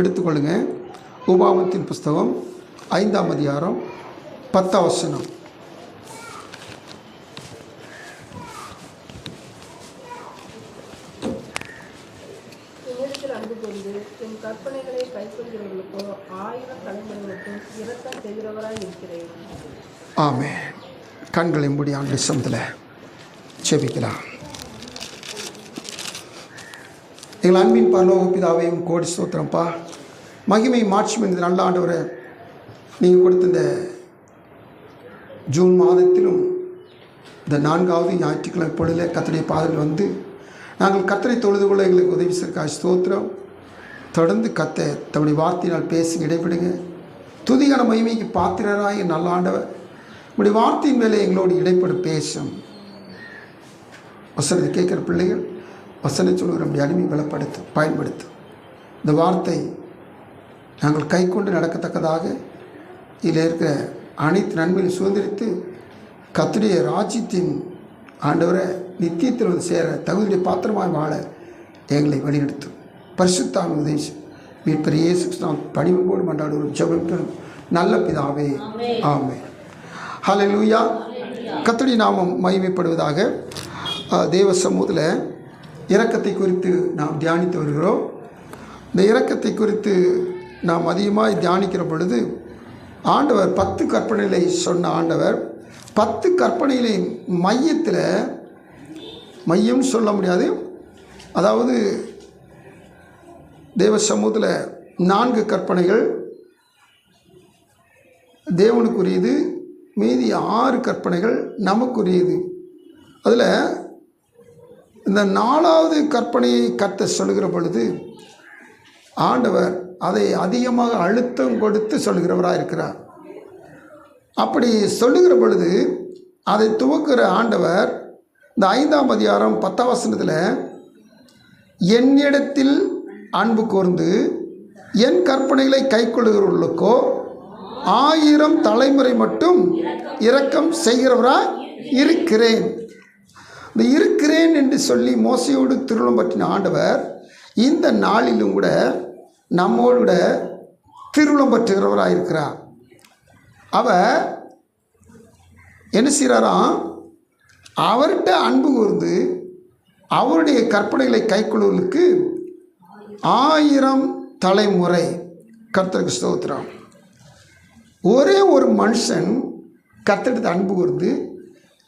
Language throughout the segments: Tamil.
எடுத்துக்கொள்ளுங்க. உபாகமத்தின் புஸ்தகம் 5ஆம் அதிகாரம் 10ஆம் வசனம். கற்பனைகளை கைக்கொள்கிறவர்களுக்கோ 1000 தலைமுறைகளுக்கும் இரக்கம் செய்கிறவராய் இருக்கிறேன். ஆமென். கண்களை மூடி ஆண்டு சமத்தில் செபிக்கலாம். எங்கள் அன்பின் பரலோக பிதாவையும் கோடி ஸ்தோத்திரம்ப்பா. மகிமை மாட்சி என்கிற நல்ல ஆண்டவரை நீங்கள் கொடுத்த இந்த ஜூன் மாதத்திலும் இந்த 4வது ஞாயிற்றுக்கிழமை பொழுதில் கர்த்தருடைய பாதையில் வந்து நாங்கள் கர்த்தரை தொழுது கொள்ள எங்களுக்கு உதவி செய்ய ஸ்தோத்திரம். தொடர்ந்து தம்முடைய வார்த்தையினால் பேசி இடைபெடுங்க. துதியான மகிமைக்கு பாத்திரராய் நல்ல ஆண்டவர் உங்களுடைய வார்த்தையின் மேலே எங்களோடு இடைப்படு பேசும். வசனத்தை கேட்குற பிள்ளைகள் வசனை சொல்லுகிற நம்முடைய அடிமை பலப்படுத்தும், பயன்படுத்தும். இந்த வார்த்தை நாங்கள் கை கொண்டு நடக்கத்தக்கதாக இதில் இருக்கிற அனைத்து நன்மையை சுதந்திரித்து கர்த்தருடைய ராஜ்யத்தின் ஆண்டவரை நித்தியத்தில் வந்து சேர தகுதியுடைய பாத்திரமாய் வாழ எங்களை வழிநடத்தும். பரிசுத்தாவின் உதவி மீட்பர் இயேசு கிறிஸ்துவின் பணிவோடு மன்றாடுவோம் ஜெபம் நல்ல பிதாவே. ஆமென். ஹல்லேலூயா. கர்த்தருடைய நாமம் மகிமைப்படுவதாக. தேவ சமூகத்தில் இரக்கத்தை குறித்து நாம் தியானித்து வருகிறோம். இந்த இரக்கத்தை குறித்து நாம் அதிகமாக தியானிக்கிற பொழுது ஆண்டவர் 10 கற்பனைகளை சொன்ன ஆண்டவர் 10 கற்பனைகளை மையத்தில் மையம் சொல்ல முடியாது. அதாவது தேவ சமூகத்தில் 4 கற்பனைகள் தேவனுக்குரியது, மீதி 6 கற்பனைகள் நமக்குரியது. அதில் இந்த 4வது கற்பனையை கர்த்தர் சொல்லுகிற பொழுது ஆண்டவர் அதை அதிகமாக அழுத்தம் கொடுத்து சொல்லுகிறவராக இருக்கிறார். அப்படி சொல்லுகிற பொழுது அதை துவக்குகிற ஆண்டவர் இந்த 5ஆம் அதிகாரம் 10ஆம் வசனத்தில் என்னிடத்தில் அன்பு கூர்ந்து என் கற்பனைகளை கைக்கொள்ளுகிறவர்களுக்கோ 1000 தலைமுறை மட்டும் இரக்கம் செய்கிறவராய் இருக்கிறேன். இந்த இருக்கிறேன் என்று சொல்லி மோசையோடு திருவுளம் பற்றின ஆண்டவர் இந்த நாளிலும் கூட நம்மோடு கூட திருவுளம் பற்றுகிறவராக இருக்கிறார். அவர் என்ன செய்கிறாராம்? அவர்கிட்ட அன்பு கூர்ந்து அவருடைய கற்பனைகளை கைக்கொள்வதற்கு 1000 தலைமுறை. கர்த்தருக்கு ஸ்தோத்திரம். ஒரே ஒரு மனுஷன் கர்த்தருக்கு அன்பு கூர்ந்து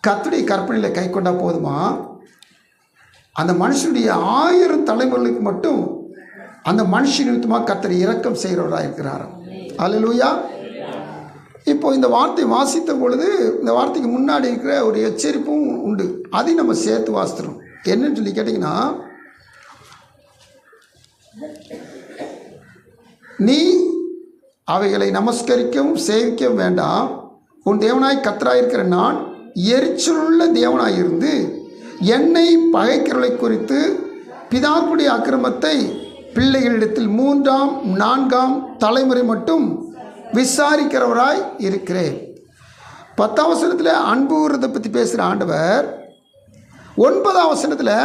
கர்த்தருடைய கற்பனைகளை கை கொண்டா போதுமா? அந்த மனுஷனுடைய 1000 தலைமுறைகளுக்கு மட்டும் அந்த மனுஷன் நிமித்தமாக கர்த்தர் இரக்கம் செய்கிறவராக இருக்கிறார். அல்லேலூயா. இப்போ இந்த வார்த்தை வாசித்த பொழுது இந்த வார்த்தைக்கு முன்னாடி இருக்கிற ஒரு எச்சரிப்பும் உண்டு. அதையும் நம்ம சேர்த்து வாசிக்கிறோம். என்னன்னு சொல்லி கேட்டிங்கன்னா, நீ அவைகளை நமஸ்கரிக்கவும் சேவிக்கவும் வேண்டாம். உன் தேவனாய் கர்த்தராயிருக்கிற நான் எரிச்சலுள்ள தேவனாயிருந்து என்னை பகைக்கிறவர்களை குறித்து பிதாக்குடைய அக்கிரமத்தை பிள்ளைகளிடத்தில் 3ஆம் 4ஆம் தலைமுறை மட்டும் விசாரிக்கிறவராய் இருக்கிறேன். 10ஆம் வசனத்தில் அன்பு கூறுறதை பற்றி பேசுகிற ஆண்டவர் 9ஆம் வசனத்தில்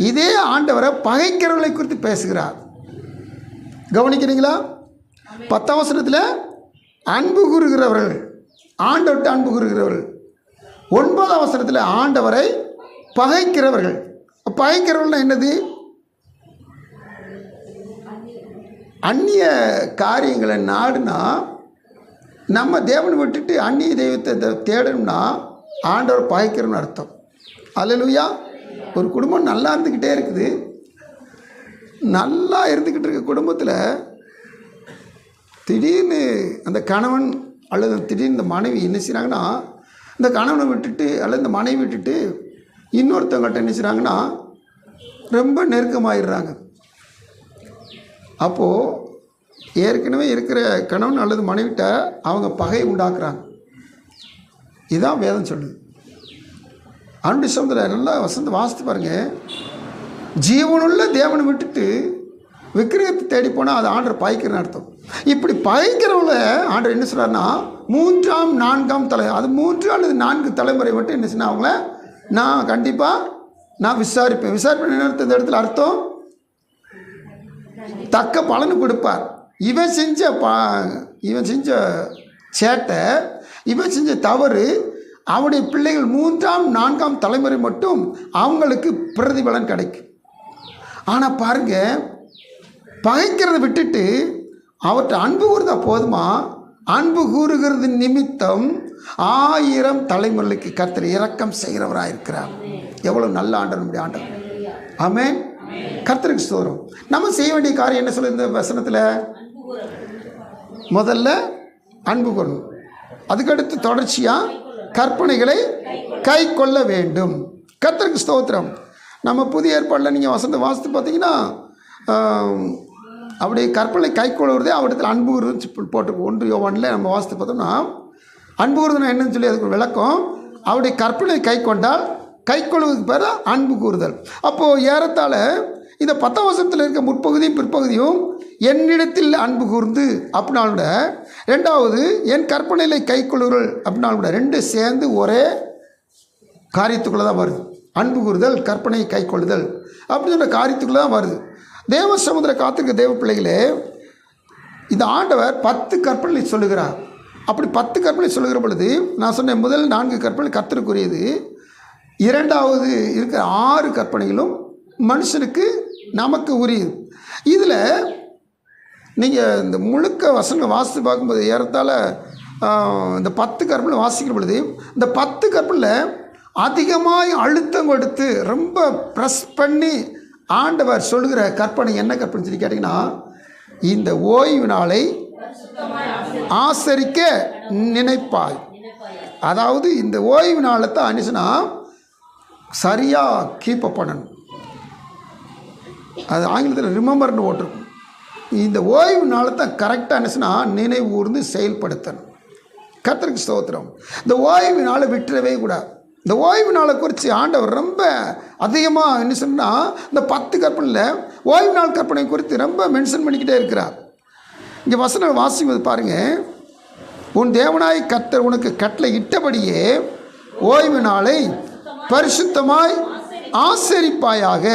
இதே ஆண்டவரை பகைக்கிறவர்களை குறித்து பேசுகிறார். கவனிக்கிறீங்களா? 10ஆம் வசனத்தில் அன்பு கூறுகிறவர்கள், ஆண்டவர்கிட்ட அன்பு கூறுகிறவர்கள். 9ஆம் வசனத்தில் ஆண்டவரை பகைக்கிறவர்கள். பகைக்கிறவர்கள் என்னது? அந்நிய காரியங்களை நாடுனா, நம்ம தேவனை விட்டுட்டு அந்நிய தெய்வத்தை தேடணும்னா ஆண்டவர் பகைக்கிறோம்னு அர்த்தம். அல்லேலூயா. ஒரு குடும்பம் நல்லா இருந்துக்கிட்டே இருக்குது. நல்லா இருந்துக்கிட்டு இருக்க குடும்பத்தில் திடீர்னு அந்த கணவன் அல்லது திடீர்னு இந்த மனைவி என்ன செய்கிறாங்கன்னா, இந்த கணவனை விட்டுட்டு அல்லது இந்த மனைவி விட்டுட்டு இன்னொருத்தவங்கள்ட்ட என்ன செய்கிறாங்கன்னா ரொம்ப நெருக்கமாகிடுறாங்க. அப்போது ஏற்கனவே இருக்கிற கணவன் அல்லது மனைவிட்ட அவங்க பகை உண்டாக்குறாங்க. இதுதான் வேதம் சொல்லுது. அன்பு சமுதிரம் நல்லா வசந்த வாசித்து பாருங்கள். ஜீவனுள்ள தேவனை விட்டுட்டு விக்கிரகத்தை தேடி போனால் அது ஆண்டவர் பகைக்கிறன்னு அர்த்தம். இப்படி பகைக்கிறவங்கள ஆண்டவர் என்ன சொல்கிறாருன்னா 3ஆம் 4ஆம் தலை, அது 3 அல்லது 4 தலைமுறை மட்டும் என்ன சொன்னால் அவங்கள நான் கண்டிப்பாக நான் விசாரிப்பேன். விசாரிப்பேன் என்ன அர்த்தம்? இந்த இடத்துல அர்த்தம் தக்க பலன் கொடுப்பார். இவன் செஞ்ச சேட்டை, இவன் செஞ்ச தவறு, அவனுடைய பிள்ளைகள் 3ஆம் 4ஆம் தலைமுறை மட்டும் அவங்களுக்கு பிரதிபலன் கிடைக்கும். ஆனால் பாருங்க, பகைக்கிறத விட்டுட்டு அவர்கிட்ட அன்பு கூறுதா போதுமா? அன்பு கூறுகிறது நிமித்தம் 1000 தலைமுறைக்கு கர்த்தர் இரக்கம் செய்கிறவராக இருக்கிறார். எவ்வளோ நல்ல ஆண்டவர் நம்முடைய ஆண்டவர். ஆமென். கர்த்தருக்கு ஸ்தோத்திரம். நம்ம செய்ய வேண்டிய காரியம் என்ன சொல்லுது இந்த வசனத்தில்? முதல்ல அன்பு கூறணும், அதுக்கடுத்து தொடர்ச்சியாக கற்பனைகளை கை கொள்ள வேண்டும். கர்த்தருக்கு ஸ்தோத்திரம். நம்ம புதிய ஏற்பாடில் நீங்கள் வசனத்தை வாசித்து பார்த்தீங்கன்னா, அப்படி கற்பனை கை கொள்வதே அவரிடத்தில் அன்பு கூறுது போட்டு 1 யோவானில் நம்ம வாசித்து பார்த்தோம்னா, அன்பு கூறுதுன்னா என்னன்னு சொல்லி அதுக்கு விளக்கம். அவருடைய கற்பனை கை கொண்டால், கை கொள்வதுக்கு பேர் அன்பு கூறுதல். அப்போது ஏறத்தாழ இந்த 10ஆம் வசனத்தில் இருக்க முற்பகுதியும் பிற்பகுதியும் என்னிடத்தில் அன்பு கூர்ந்து அப்படின்னாலும், ரெண்டாவது என் கற்பனையில் கை கொள்ளுதல் அப்படின்னாலும் கூட, 2 சேர்ந்து ஒரே காரியத்துக்குள்ளே தான் வருது. அன்பு கூறுதல், கற்பனை கை கொள்ளுதல் அப்படின்னு சொன்ன காரியத்துக்குள்ளே தான் வருது. தேவ சமுதிர காத்திருக்க தேவ பிள்ளைகளே, இந்த ஆண்டவர் 10 கற்பனை சொல்லுகிறார். அப்படி 10 கற்பனை சொல்லுகிற பொழுது நான் சொன்னேன், முதல் 4 கற்பனை கர்த்தருக்குரியது, இரண்டாவது இருக்கிற 6 கற்பனைகளும் மனுஷனுக்கு நமக்கு உரியது. இதில் நீங்கள் இந்த முழுக்க வசனங்கள் வாசித்து பார்க்கும்போது ஏறத்தாழ இந்த 10 கற்பனை வாசிக்கிற பொழுது இந்த 10 கற்பனையில் அதிகமாக அழுத்தம் கொடுத்து ரொம்ப ப்ரெஸ் பண்ணி ஆண்டவர் சொல்கிற கற்பனை என்ன கற்பனை சொல்லி கேட்டிங்கன்னா, இந்த ஓய்வு நாளை ஆசரிக்க நினைப்பாய். அதாவது இந்த ஓய்வு நாளை தான் அனுச்சுன்னா சரியாக கீப்பப் பண்ணணும். அது ஆங்கிலத்தில் ரிமெம்பர்னு போட்டிருக்கும். இந்த ஓய்வு நாளை தான் கரெக்டாக அனுச்சுன்னா நினைவு கூர்ந்து செயல்படுத்தணும். கர்த்தருக்கு ஸ்தோத்திரம். இந்த ஓய்வு நாளை விட்டுறவே கூடாது. இந்த ஓய்வு நாளை குறித்து ஆண்டவர் ரொம்ப அதிகமாக என்ன சொன்னால், இந்த 10 கற்பனையில் ஓய்வு நாள் கற்பனை குறித்து ரொம்ப மென்ஷன் பண்ணிக்கிட்டே இருக்கிறார். இங்கே வசனம் வாசிப்பது பாருங்கள். உன் தேவனாய் கர்த்தர் உனக்கு கட்டளை இட்டபடியே ஓய்வு நாளை பரிசுத்தமாய் ஆசரிப்பாயாக.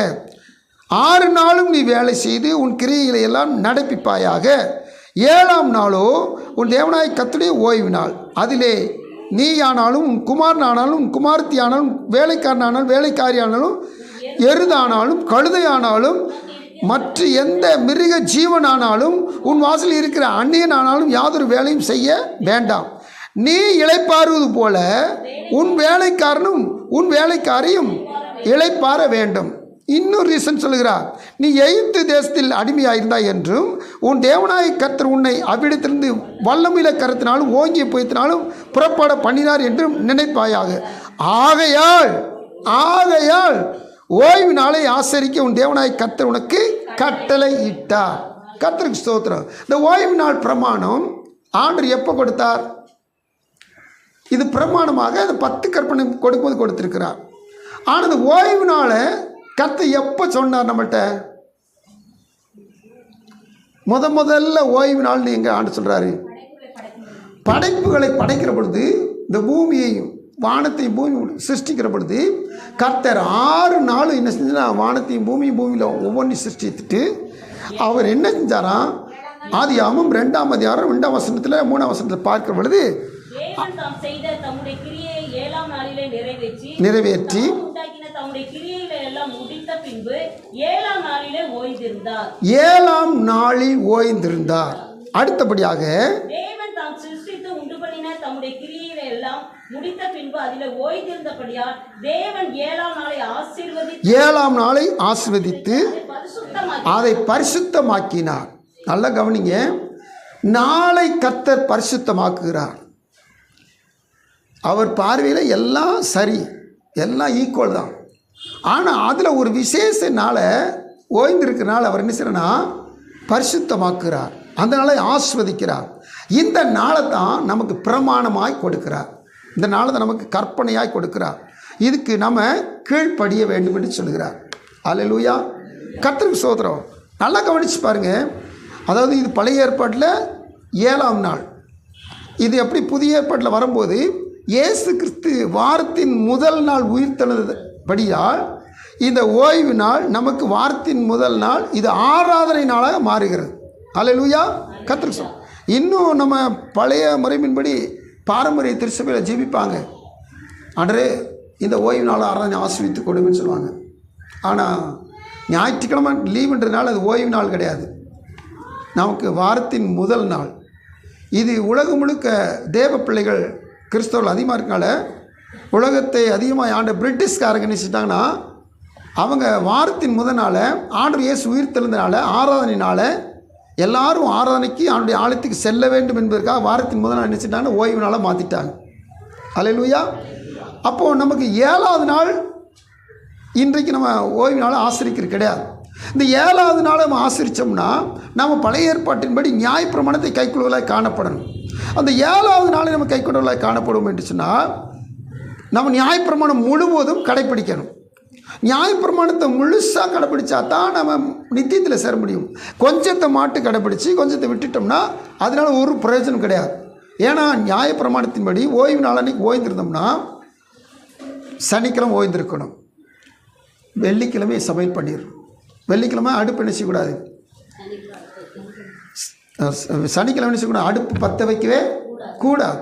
6 நாளும் நீ வேலை செய்து உன் கிரியைகளை எல்லாம் நடப்பிப்பாயாக. 7ஆம் நாளோ உன் தேவனாய் கர்த்தருடைய ஓய்வு நாள். அதிலே நீ ஆனாலும், உன் குமாரன் ஆனாலும், உன் குமாரத்தி ஆனாலும், வேலைக்காரன் ஆனாலும், வேலைக்காரி ஆனாலும், எருதானாலும், கழுதையானாலும், மற்ற எந்த மிருக ஜீவனானாலும், உன் வாசலில் இருக்கிற அந்நியன் ஆனாலும் யாதொரு வேலையும் செய்ய வேண்டாம். நீ இளைப்பாறுவது போல உன் வேலைக்காரனும் உன் வேலைக்காரியும் இளைப்பாற வேண்டும். இன்னொரு ரீசன் சொல்லுகிறார், நீ எகிப்து தேசத்தில் அடிமையாயிருந்தாய் என்றும் உன் தேவனாய் கர்த்தர் உன்னை அவ்விடத்திலிருந்து வல்லமையில கரத்தினாலும் ஓங்கிய புயத்தினாலும் புறப்பட பண்ணினார் என்றும் நினைப்பாயாக. ஆகையால் ஓய்வு நாளை ஆசரிக்க உன் தேவனாய் கர்த்தர் உனக்கு கட்டளை இட்டார். கர்த்தருக்கு ஸ்தோத்திரம். இந்த ஓய்வு நாள் பிரமாணம் ஆண்டவர் எப்போ கொடுத்தார்? இது பிரமாணமாக அந்த 10 கற்பனை கொடுக்கும்போது கொடுத்திருக்கிறார். ஆனால் இந்த ஓய்வு நாளை கர்த்தர் எப்போ சொன்னார் நம்மள்கிட்ட? முதல்ல ஓய்வு நாள்னு எங்கே ஆண்டு சொல்கிறாரு? படைப்புகளை படைக்கிற பொழுது, இந்த பூமியையும் வானத்தையும் பூமி சிருஷ்டிக்கிற பொழுது கர்த்தர் 6 நாள் என்ன செஞ்சுன்னா வானத்தையும் பூமியில் ஒவ்வொன்றையும் சிருஷ்டித்துட்டு அவர் என்ன செஞ்சாராம்? ஆதியாகமம் 2ஆம் அதிகாரம் 2ஆம் வசனத்தில் 3ஆம் வசனத்தில் பார்க்கிற பொழுது, நிறைவேற்றி ஏழாம் நாளில் ஓய்ந்திருந்தார். அடுத்தபடியாக ஏழாம் நாளை ஆசீர்வதித்து அதை பரிசுத்தமாக்கினார். நல்லா கவனிங்க, நாளை கர்த்தர் பரிசுத்தமாக்குகிறார். அவர் பார்வையில் எல்லாம் சரி, எல்லாம் ஈக்குவல் தான். ஆனால் அதில் ஒரு விசேஷ நாளை ஓய்ந்திருக்கிறனால அவர் என்ன செய்யறனா பரிசுத்தமாக்குறார். அந்த நாளை ஆஸ்வதிக்கிறார். இந்த நாளை தான் நமக்கு பிரமாணமாய் கொடுக்கிறார். இந்த நாளை தான் நமக்கு கற்பனையாய் கொடுக்கிறார். இதுக்கு நம்ம கீழ்ப்படிய வேண்டும் என்று சொல்கிறார். அல்லேலூயா. கர்த்தருக்கு ஸ்தோத்திரம். நல்லா கவனித்து பாருங்கள். அதாவது இது பழைய ஏற்பாட்டில் 7ஆம் நாள். இது எப்படி புதிய ஏற்பாட்டில் வரும்போது இயேசு கிறிஸ்து வாரத்தின் முதல் நாள் உயிர்த்தெழுந்தபடியால் இந்த ஓய்வு நாள் நமக்கு வாரத்தின் முதல் நாள், இது ஆராதனை நாளாக மாறுகிறது. அல்லேலூயா. கர்த்தருக்கு ஸ்தோத்திரம். இன்னும் நம்ம பழைய முறையின்படி பாரம்பரிய திருச்சபையில் ஜெபிப்பாங்க, ஆண்டவரே இந்த ஓய்வு நாள் ஆராதனை ஆசீர்வதித்து கொடுங்கன்னு சொல்லுவாங்க. ஆனால் ஞாயிற்றுக்கிழமை லீவுன்றதுனால அது ஓய்வு நாள் கிடையாது, நமக்கு வாரத்தின் முதல் நாள். இது உலகம் முழுக்க தேவ பிள்ளைகள் கிறிஸ்தவர்கள் அதிகமாக இருக்கனால உலகத்தை அதிகமாக ஆண்ட பிரிட்டிஷ்காரங்க நினச்சிட்டாங்கன்னா அவங்க வாரத்தின் முதல் நாள் ஆண்டவர் இயேசு உயிர் தெழுந்தனால ஆராதனைனால எல்லாரும் ஆராதனைக்கு அவனுடைய ஆலயத்துக்கு செல்ல வேண்டும் என்பதற்காக வாரத்தின் முதல் நாள் நினச்சிட்டாங்கன்னா ஓய்வு நாளாக மாற்றிட்டாங்க. அல்லேலூயா. அப்போது நமக்கு 7வது நாள் இன்றைக்கு நம்ம ஓய்வு நாளை ஆசிரிக்கிறது கிடையாது. இந்த 7வது நாளை நம்ம ஆசிரித்தோம்னா நம்ம பழைய ஏற்பாட்டின்படி நியாயப்பிரமாணத்தை கைக்கொள்வதாக காணப்படணும். அந்த 7வது நாளை நம்ம கைக்கொள்வதாக காணப்படும் என்று சொன்னால் நம்ம நியாயப்பிரமாணம் முழுவதும் கடைப்பிடிக்கணும். நியாயப்பிரமாணத்தை முழுசாக கடைப்பிடிச்சா தான் நம்ம நித்தியத்தில் சேர முடியும். கொஞ்சத்தை மாட்டு கடைப்பிடிச்சி கொஞ்சத்தை விட்டுட்டோம்னா அதனால் ஒரு பிரயோஜனம் கிடையாது. ஏன்னா நியாயப்பிரமாணத்தின்படி ஓய்வு நாள் அன்றைக்கி ஓய்ந்திருந்தோம்னா சனிக்கிழமை ஓய்ந்திருக்கணும், வெள்ளிக்கிழமை சமையல் பண்ணிடணும், வெள்ளிக்கிழமை அடுப்பு என்ன செய்யக்கூடாது, சனிக்கிழமை என்ன செய்யக்கூடாது, அடுப்பு பற்ற வைக்கவே கூடாது.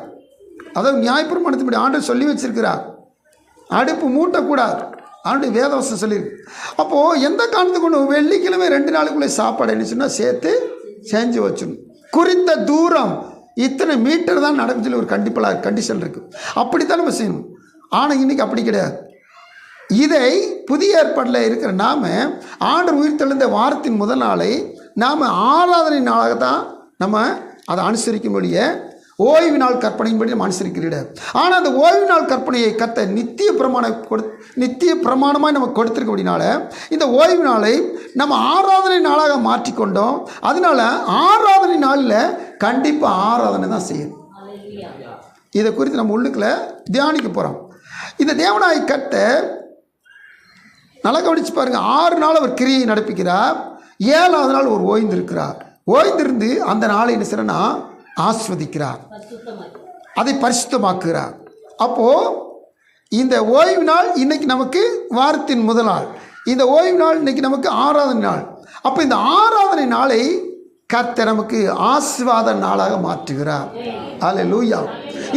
அதாவது நியாயப்பிரமாணத்தின்படி ஆண்டவர் சொல்லி வச்சிருக்கிறார், அடுப்பு மூட்டக்கூடாது, அவனுடைய வேதவசம் சொல்லியிருக்கு. அப்போது எந்த காரணத்துக்கு கொண்டு வெள்ளிக்கிழமை 2 நாளுக்குள்ளே சாப்பாடு என்ன சொன்னால் சேர்த்து செஞ்சு வச்சிடணும். குறித்த தூரம் இத்தனை மீட்டர் தான் நடக்கும் சொல்லி ஒரு கண்டிஷன் இருக்குது, அப்படித்தான் நம்ம செய்யணும். ஆனால் இன்றைக்கி அப்படி கிடையாது. இதை புதிய ஏற்பாட்டில் இருக்கிற நாம் ஆண்டவர் உயிர் தெழுந்த வாரத்தின் முதல் நாளை நாம் ஆராதனை நாளாக தான் நம்ம அதை அனுசரிக்கும்படிய ஓய்வு நாள் கற்பனையின்படி நம்ம அனுசரிக்கிறோம். ஆனால் அந்த ஓய்வு நாள் கற்பனையை கத்த நித்திய பிரமாணமாக நமக்கு கொடுத்துருக்கபடினால இந்த ஓய்வு நாளை நம்ம ஆராதனை நாளாக மாற்றிக்கொண்டோம். அதனால் ஆராதனை நாளில் கண்டிப்பாக ஆராதனை தான் செய்யணும். இதை குறித்து நம்ம உள்ளுக்குள்ள தியானிக்க போகிறோம். இந்த தேவனாய் கத்த நல்லா கவனிச்சு பாருங்கள். 6 நாள் அவர் கிரியை நடப்பிக்கிறார், 7வது நாள் ஒரு ஓய்ந்திருக்கிறார். ஓய்ந்திருந்து அந்த நாளை என்ன செய்யறனா ஆஸ்வதிக்கிறார், அதை பரிசுத்தமாக்குகிறார். அப்போது இந்த ஓய்வு நாள் இன்னைக்கு நமக்கு வாரத்தின் முதல் நாள், இந்த ஓய்வு நாள் இன்னைக்கு நமக்கு ஆராதனை நாள். அப்போ இந்த ஆராதனை நாளை கர்த்தர் நமக்கு ஆசீர்வாத நாளாக மாற்றுகிறார். அல்லேலூயா.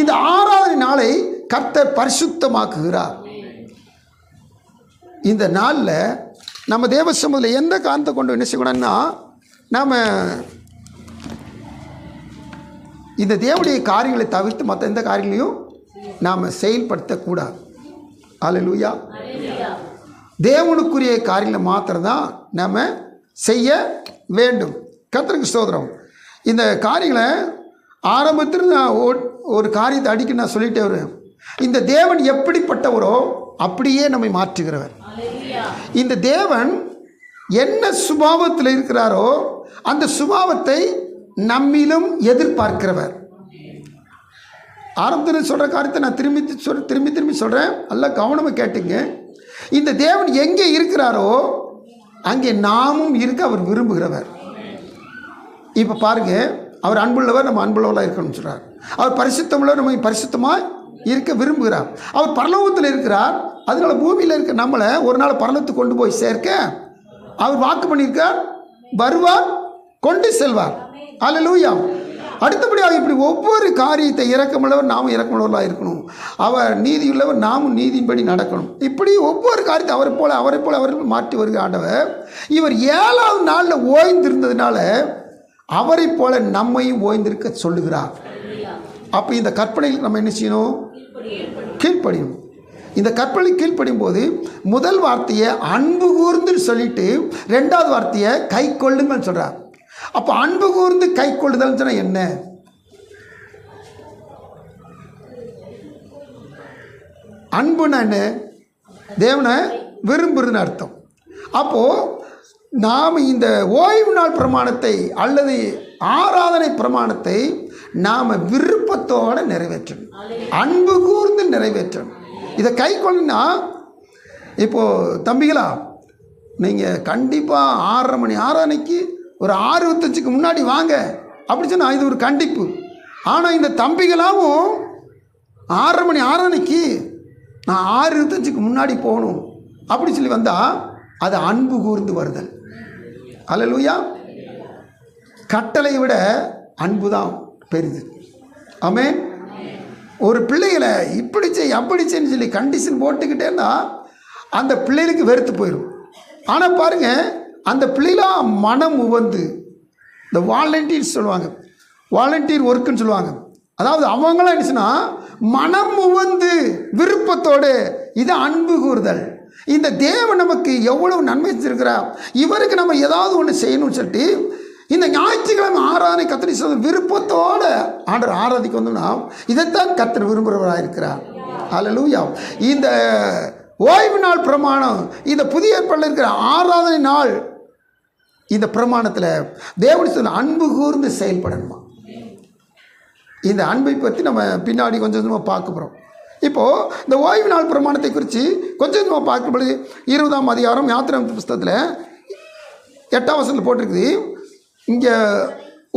இந்த ஆராதனை நாளை கர்த்தர் பரிசுத்தமாக்குகிறார். இந்த நாளில் நம்ம தேவ சமூகத்தில் எந்த காரணத்தை கொண்டு என்ன செய்யணும்னா நாம் இந்த தேவனுடைய காரியங்களை தவிர்த்து மற்ற எந்த காரியங்களையும் நாம் செயல்படுத்தக்கூடாது. அல்லேலூயா. தேவனுக்குரிய காரியங்களை மாத்திரம்தான் நாம் செய்ய வேண்டும். கர்த்தருக்கு ஸ்தோத்திரம். இந்த காரியங்களை ஆரம்பத்தில் நான் ஒரு காரியத்தை அடிக்க நான் சொல்லிட்டே வருவேன். இந்த தேவன் எப்படிப்பட்டவரோ அப்படியே நம்மை மாற்றுகிறவர். இந்த தேவன் என்ன சுபாவத்தில் இருக்கிறாரோ அந்த சுபாவத்தை நம்மிலும் எதிர்பார்க்கிறவர். ஆரம்பத்தில் சொல்கிற காரியத்தை நான் திரும்பி சொல்கிறேன், நல்லா கவனமாக கேட்டுங்க. இந்த தேவன் எங்கே இருக்கிறாரோ அங்கே நாமும் இருக்க அவர் விரும்புகிறவர். இப்போ பாருங்கள், அவர் அன்புள்ளவர், நம்ம அன்புள்ளவராக இருக்கணும்னு சொல்கிறார். அவர் பரிசுத்தமுள்ளவர், நம்ம பரிசுத்தமாக இருக்க விரும்புகிறார். அவர் பரலோகத்தில் இருக்கிறார், அதனால பூமியில் இருக்க நம்மளை ஒரு நாள் பரலோகத்துக்கு கொண்டு போய் சேர்க்க அவர் வாக்கு பண்ணியிருக்கார், வருவார், கொண்டு செல்வார். அல்லேலூயா. அடுத்தபடியாக இப்படி ஒவ்வொரு காரியத்தை இரக்கமுள்ளவர் நாமும் இரக்கமுள்ளவர்களாக இருக்கணும், அவர் நீதியுள்ளவர் நாமும் நீதியின்படி நடக்கணும். இப்படி ஒவ்வொரு காரியத்தை அவரை போல அவர்கள் மாற்றி வருகிற ஆண்டவர் இவர் 7வது நாளில் ஓய்ந்திருந்ததுனால அவரை போல நம்மையும் ஓய்ந்திருக்க சொல்லுகிறார். அப்போ இந்த கற்பனைகளுக்கு நம்ம என்ன செய்யணும்? கீழ்ப்படியணும். இந்த கற்பனை கீழ்ப்படியும் போது முதல் வார்த்தையை அன்பு கூர்ந்து சொல்லிட்டு 2வது வார்த்தையை கை கொள்ளுங்கன்னு சொல்கிறார். அப்போ அன்பு கூர்ந்து கை கொள்ளுதல் சொன்னால் என்ன? அன்புன்னா என்ன? தேவனை விரும்புறதுன்னு அர்த்தம். அப்போது நாம் இந்த ஓய்வு நாள் பிரமாணத்தை அல்லது ஆராதனை பிரமாணத்தை நாம் விருப்பத்தோடு நிறைவேற்றணும், அன்பு கூர்ந்து நிறைவேற்றணும். இதை கை கொள்ளுன்னா இப்போது தம்பிகளா, நீங்கள் கண்டிப்பாக 6:30 மணி ஆராதனைக்கு ஒரு 6:25க்கு முன்னாடி வாங்க அப்படி சொன்னால் இது ஒரு கண்டிப்பு. ஆனால் இந்த தம்பிகளாகவும் 6:30 மணி ஆராதனைக்கு நான் 6:25க்கு முன்னாடி போகணும், அப்படி சொல்லி வந்தால் அது அன்பு கூர்ந்து வருதல். அல்லேலூயா. கட்டளை விட அன்பு தான் பெரிது. ஆமென். ஒரு பிள்ளைகளை இப்படி செய் அப்படி செய்யன்னு சொல்லி கண்டிஷன் போட்டுக்கிட்டே இருந்தால் அந்த பிள்ளைகளுக்கு வெறுத்து போயிடும். ஆனால் பாருங்கள், அந்த பிள்ளைலாம் மனம் உவந்து, இந்த வாலண்டியர்ஸ் சொல்லுவாங்க, வாலண்டியர் ஒர்க்குன்னு சொல்லுவாங்க. அதாவது அவங்களாம் என்னச்சுன்னா மனம் உவந்து விருப்பத்தோடு, இது அன்பு கூறுதல். இந்த தேவன் நமக்கு எவ்வளவு நன்மை செஞ்சிருக்கிறார், இவருக்கு நம்ம ஏதாவது ஒன்று செய்யணும்னு சொல்லிட்டு இந்த ஞாயிற்றுக்கிழமை ஆராதனை கர்த்தர் சொல்ல விருப்பத்தோடு ஆண்டவர் ஆராதிக்க வந்தோம்னா இதைத்தான் கர்த்தர் விரும்புகிறவராக இருக்கிறார். அல்லேலூயா. இந்த ஓய்வு நாள் பிரமாணம், இந்த புதிய ஏற்பாட்டில் இருக்கிற ஆராதனை நாள், இந்த பிரமாணத்தில் தேவன் சொல்ல அன்பு கூர்ந்து செயல்படணுமா. இந்த அன்பை பற்றி நம்ம பின்னாடி கொஞ்சம் கொஞ்சமாக பார்க்க போகிறோம். இப்போது இந்த ஓய்வு நாள் பிரமாணத்தை குறித்து கொஞ்சம் கொஞ்சமாக பார்க்கும்பொழுது 20ஆம் அதிகாரம் யாத்திராகம புஸ்தகத்தில் 8ஆம் வசனத்தில் போட்டிருக்குது. இங்கே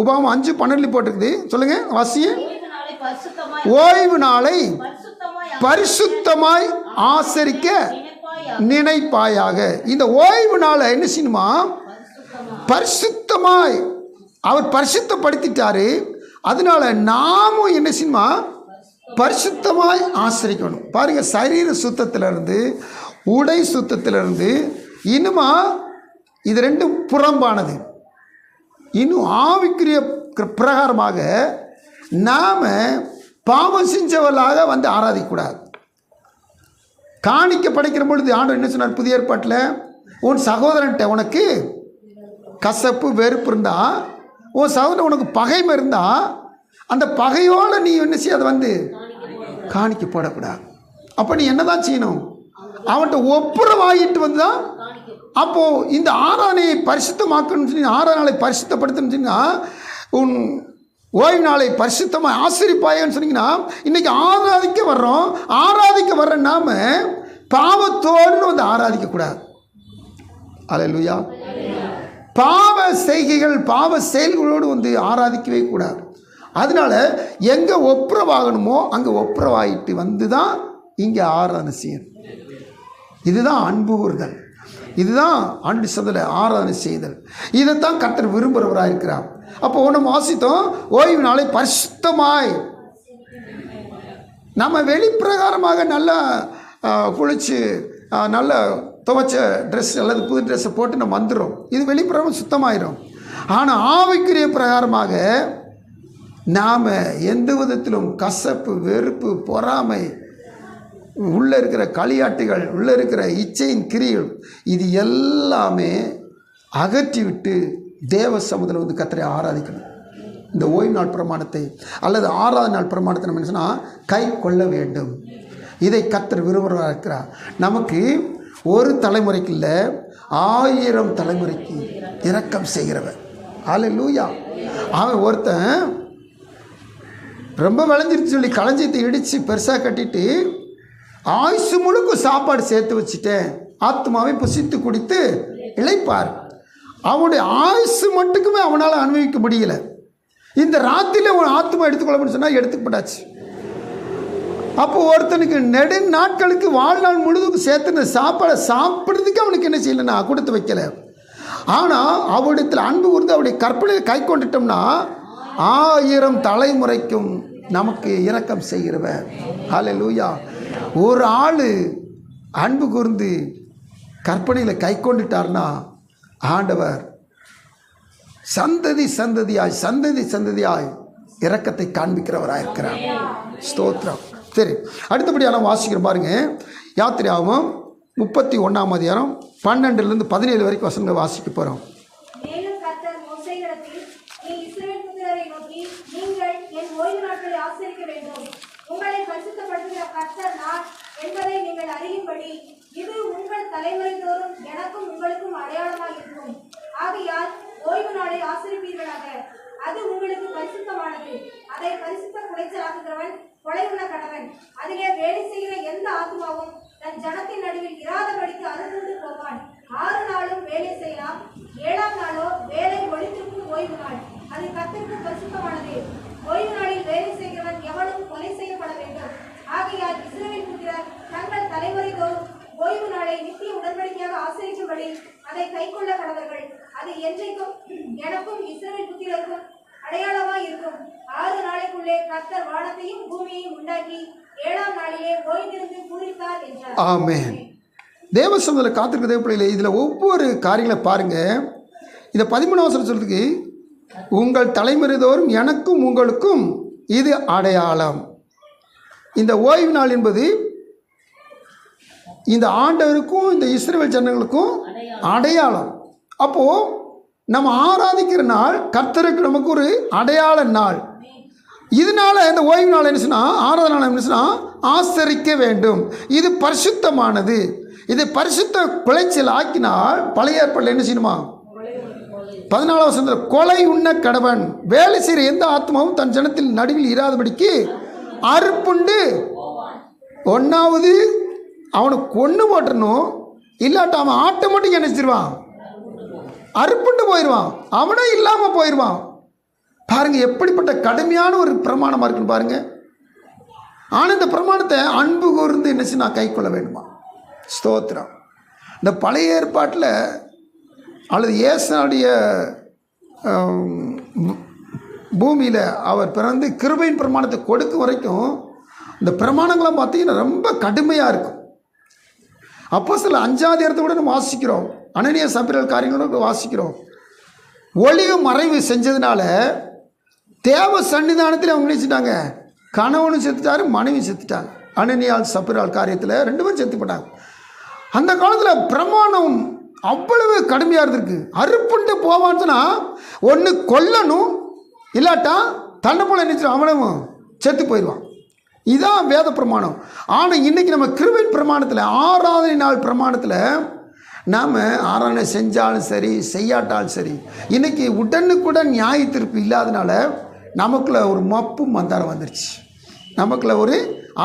உபாகமம் 5:12 போட்டிருக்குது. சொல்லுங்கள், வாசிய. ஓய்வு நாளை பரிசுத்தமாய் ஆசரிக்க நினைப்பாயாக. இந்த ஓய்வு நாளை என்ன செய்யணுமா, பரிசுத்தமாய் அவர் பரிசுத்தப்படுத்திட்டாரு. அதனால நாமும் என்ன செய்யணுமா, பரிசுத்தமாய் ஆசரிக்கணும். பாருங்க, சரீர சுத்தத்திலிருந்து உடை சுத்தத்திலிருந்து இன்னுமா இது ரெண்டும் புறம்பானது. இன்னும் ஆவிக்குரிய பிரகாரமாக நாம் பாவம் செஞ்சவர்களாக வந்து ஆராதிக்கக்கூடாது. காணிக்க படைக்கிற பொழுது ஆண்டவர் என்ன சொன்னார் புதிய ஏற்பாட்டில், உன் சகோதரன்ட்ட உனக்கு கசப்பு வெறுப்பு இருந்தால், உன் சகோதரன் உனக்கு பகைமை இருந்தால், அந்த பகையோடு நீ என்ன செய்ய, அதை வந்து காணிக்க போடக்கூடாது. அப்போ நீ என்ன தான் செய்யணும், அவன்கிட்ட ஒப்புரவாகிட்டு வந்து தான். அப்போது இந்த ஆராதனையை பரிசுத்தமாக்கணும்னு சொன்னீங்க, ஆராதனை பரிசுத்தப்படுத்தணும்னு சொன்னால், உன் ஓய்வு நாளை பரிசுத்தமாக ஆசரிப்பாயன்னு சொன்னீங்கன்னா, இன்றைக்கி ஆராதிக்க வர்ற நாம பாவத்தோடு வந்து ஆராதிக்கக்கூடாது. அல்லேலூயா. பாவ செய்கைகள் பாவ செயல்களோடு வந்து ஆராதிக்கவே கூடாது. அதனால எங்கே ஒப்புரவாகணுமோ அங்கே ஒப்புரவாகிட்டு வந்து தான் இங்கே ஆராதனை செய்யணும். இதுதான் அன்பு கூறுதல், இதுதான் ஆண்டு சபையில் ஆராதனை செய்தல். இதைத்தான் கர்த்தர் விரும்புகிறவராக இருக்கிறார். அப்போ நம்ம வாசித்தோம், ஓய்வு நாளை பரிசுத்தமாய். நம்ம வெளிப்பிரகாரமாக நல்லா குளித்து நல்ல துவைச்ச ட்ரெஸ் அல்லது புது ட்ரெஸ்ஸை போட்டு நம்ம வந்துடும், இது வெளிப்பிரகாரம் சுத்தமாயிடும். ஆனால் ஆவிக்குரிய பிரகாரமாக நாம் எந்த விதத்திலும் கசப்பு வெறுப்பு பொறாமை, உள்ளே இருக்கிற களியாட்டுகள், உள்ளே இருக்கிற இச்சையின் கிரிகள், இது எல்லாமே அகற்றி விட்டு தேவ சமூகத்தில் வந்து கர்த்தரை ஆராதிக்கணும். இந்த ஓய்வு நாள் பிரமாணத்தை அல்லது ஆராதனை நாள் பிரமாணத்தை நம்ம என்ன சொன்னால் கை கொள்ள வேண்டும். இதை கர்த்தர் விரும்புகிறவராக இருக்கிறார். நமக்கு ஒரு தலைமுறைக்கு இல்லை, 1000 தலைமுறைக்கு இரக்கம் செய்கிறவர். அல்லேலூயா. அவன் ஒருத்தன் ரொம்ப விளைஞ்சிருச்சு சொல்லி களஞ்சியத்தை இடித்து பெருசாக கட்டிட்டு ஆயுசு முழுக்க சாப்பாடு சேர்த்து வச்சுட்டேன், ஆத்மாவை புசித்து குடித்து இளைப்பார். அவனுடைய ஆயுசு மட்டுக்குமே அவனால் அனுபவிக்க முடியல. இந்த ராத்திரியில் அவன் ஆத்மா எடுத்துக்கொள்ளணும்னு சொன்னால் எடுத்துக்கப்பட்டாச்சு. அப்போ ஒருத்தனுக்கு நெடு நாட்களுக்கு வாழ்நாள் முழுதும் சேர்த்துன சாப்பாடை சாப்பிட்றதுக்கு அவனுக்கு என்ன செய்யலைன்னா கொடுத்து வைக்கல. ஆனால் அவரிடத்தில் அன்பு கூர்ந்து அவருடைய கற்பனையை கை கொண்டுட்டோம்னா 1000 தலைமுறைக்கும் நமக்கு இரக்கம் செய்கிறவர். ஹல்லேலூயா. ஒரு ஆள் அன்பு கூர்ந்து கற்பனையில் கை கொண்டுட்டார்னா ஆண்டவர் சந்ததி சந்ததியாய் இரக்கத்தை காண்பிக்கிறவராக இருக்கிறார். ஸ்தோத்திரம். சரி, அடுத்தபடியான வாசிக்கிற பாருங்க, யாத்திராகமம் 31ஆம் அதிகாரம் 12லிருந்து 17 வரைக்கும் வசனங்களை வாசிக்க போகிறோம். மேலும் கர்த்தர் மோசேயிடத்தில், நீ இஸ்ரவேல் புத்திரரை நோக்கி, நீங்கள் என் ஓய்வு நாட்களை ஆசரிக்க வேண்டும். உங்களை பரிசுத்தப்படுத்துகிற கர்த்தர் நான் என்பதை நீங்கள் அறியும்படி இது உங்கள் தலைமுறை தோறும் எனக்கும் உங்களுக்கும் அடையாளமாக இருக்கும். ஆகையால் ஓய்வு நாளை ஆசரிப்பீர்களாக. அது உங்களுக்கு பரிசுத்தமானது. அதை பரிசுத்த குலைச்சலாக்குகிறவன் கொலை உள்ள கடவன். அதிலே வேலை செய்கிற எந்த ஆத்மாவும் தன் ஜனத்தின் நடுவில் இராதபடிக்கு அறுந்து போவான். 6 நாளும் வேலை செய்யலாம், 7ஆம் நாளோ வேலை ஒழித்திருக்கும் ஓய்வு நாள். அது கர்த்தருக்கு பரிசுத்தமானது. ஓய்வு நாளில் வேலை செய்கிறவன் எவனும் கொலை செய்யப்பட வேண்டும். ஆகையால் இஸ்ரவேல் புத்திரர் தங்கள் தலைமுறை தோறும் ஓய்வு நாளை நித்திய உடன்படிக்கையாக ஆசரிக்கும்படி அதை கைக்கொள்ள கடவர்கள். அது என்றைக்கும் எனக்கும் இஸ்ரவேல் புத்திரருக்கும் அடையாளமாய் இருக்கும். 6 நாளைக்குள்ளே கர்த்தர் வானத்தையும் பூமியையும் உண்டாக்கி 7ஆம் நாளிலே ஓய்ந்திருந்து பூரித்தார் என்றார். ஆமென். தேவசமூகத்தில் காத்திருக்க தேவ பிள்ளைகளே, இதில் ஒவ்வொரு காரியங்களை பாருங்கள். இந்த 13 வசனம் சொல்றதுக்கு, உங்கள் தலைமுறைதோறும் எனக்கும் உங்களுக்கும் இது அடையாளம். இந்த ஓய்வு நாள் என்பது இந்த ஆண்டவருக்கும் இந்த இஸ்ரவேல் ஜனங்களுக்கும் அடையாளம். அப்போது நம்ம ஆராதிக்கிற நாள் கர்த்தருக்கு நமக்கு ஒரு அடையாள நாள். இதனால் இந்த ஓய்வு நாள் என்ன சொன்னால், ஆராதனை நாள் என்ன சொன்னால் ஆசரிக்க வேண்டும். இது பரிசுத்தமானது. இதை பரிசுத்த குலைச்சல் ஆக்கினால் பழைய ஏற்பாட்டில் என்ன செய்யணுமா? 14 வசனத்தில், கொலை உண்ண கடவன், வேலை செய்கிற எந்த ஆத்மாவும் தன் ஜனத்தில் நடுவில் இராதபடிக்கு அறுப்புண்டு. 1வது அவனுக்கு கொன்று போட்டணும், இல்லாட்ட அவன் ஆட்டோமேட்டிக் என்ன செஞ்சிருவான்? அறுப்புண்டு போயிடுவான், அவனே இல்லாமல் போயிடுவான். பாருங்கள் எப்படிப்பட்ட கடுமையான ஒரு பிரமாணமாக இருக்குன்னு பாருங்கள். ஆனால் இந்த பிரமாணத்தை அன்பு கூர்ந்து என்ன செய்ய நான் கை கொள்ள வேண்டுமா? ஸ்தோத்திரம். இந்த பழைய ஏற்பாட்டில் அல்லது இயேசுடைய பூமியில் அவர் பிறந்து கிருபையின் பிரமாணத்தை கொடுக்கும் வரைக்கும் இந்த பிரமாணங்கள்லாம் பார்த்தீங்கன்னா ரொம்ப கடுமையாக இருக்கும். அப்போ சில 5ஆவது இடத்த கூட நம்ம வாசிக்கிறோம், அனனிய சபிரல் காரியங்களோட வாசிக்கிறோம். ஒளிவு மறைவு செஞ்சதுனால தேவ சன்னிதானத்தில் அவங்க நினைச்சிட்டாங்க, கணவனும் செத்துட்டாரு, மனைவி செத்துட்டாங்க. அனனியால் சபிரால் காரியத்தில் 2 பேரும் செத்து போட்டாங்க. அந்த காலத்தில் பிரமாணம் அவ்வளவு கடுமையாக இருந்திருக்கு. அறுப்புண்டு போவான்னு சொன்னால் ஒன்று கொல்லணும், இல்லாட்டா தண்டை போல நினைச்சு அவனும் செத்து போயிடுவான். இதுதான் வேத பிரமாணம். ஆனால் இன்றைக்கி நம்ம கிருபையின் பிரமாணத்தில், ஆராதனை நாள் பிரமாணத்தில் நாம் ஆராதனை செஞ்சாலும் சரி செய்யாட்டாலும் சரி, இன்றைக்கி உடனுக்குடன் நியாய தீர்ப்பு இல்லாதனால நமக்குள்ள ஒரு மப்பு மந்தாரம் வந்துருச்சு, நமக்குள்ள ஒரு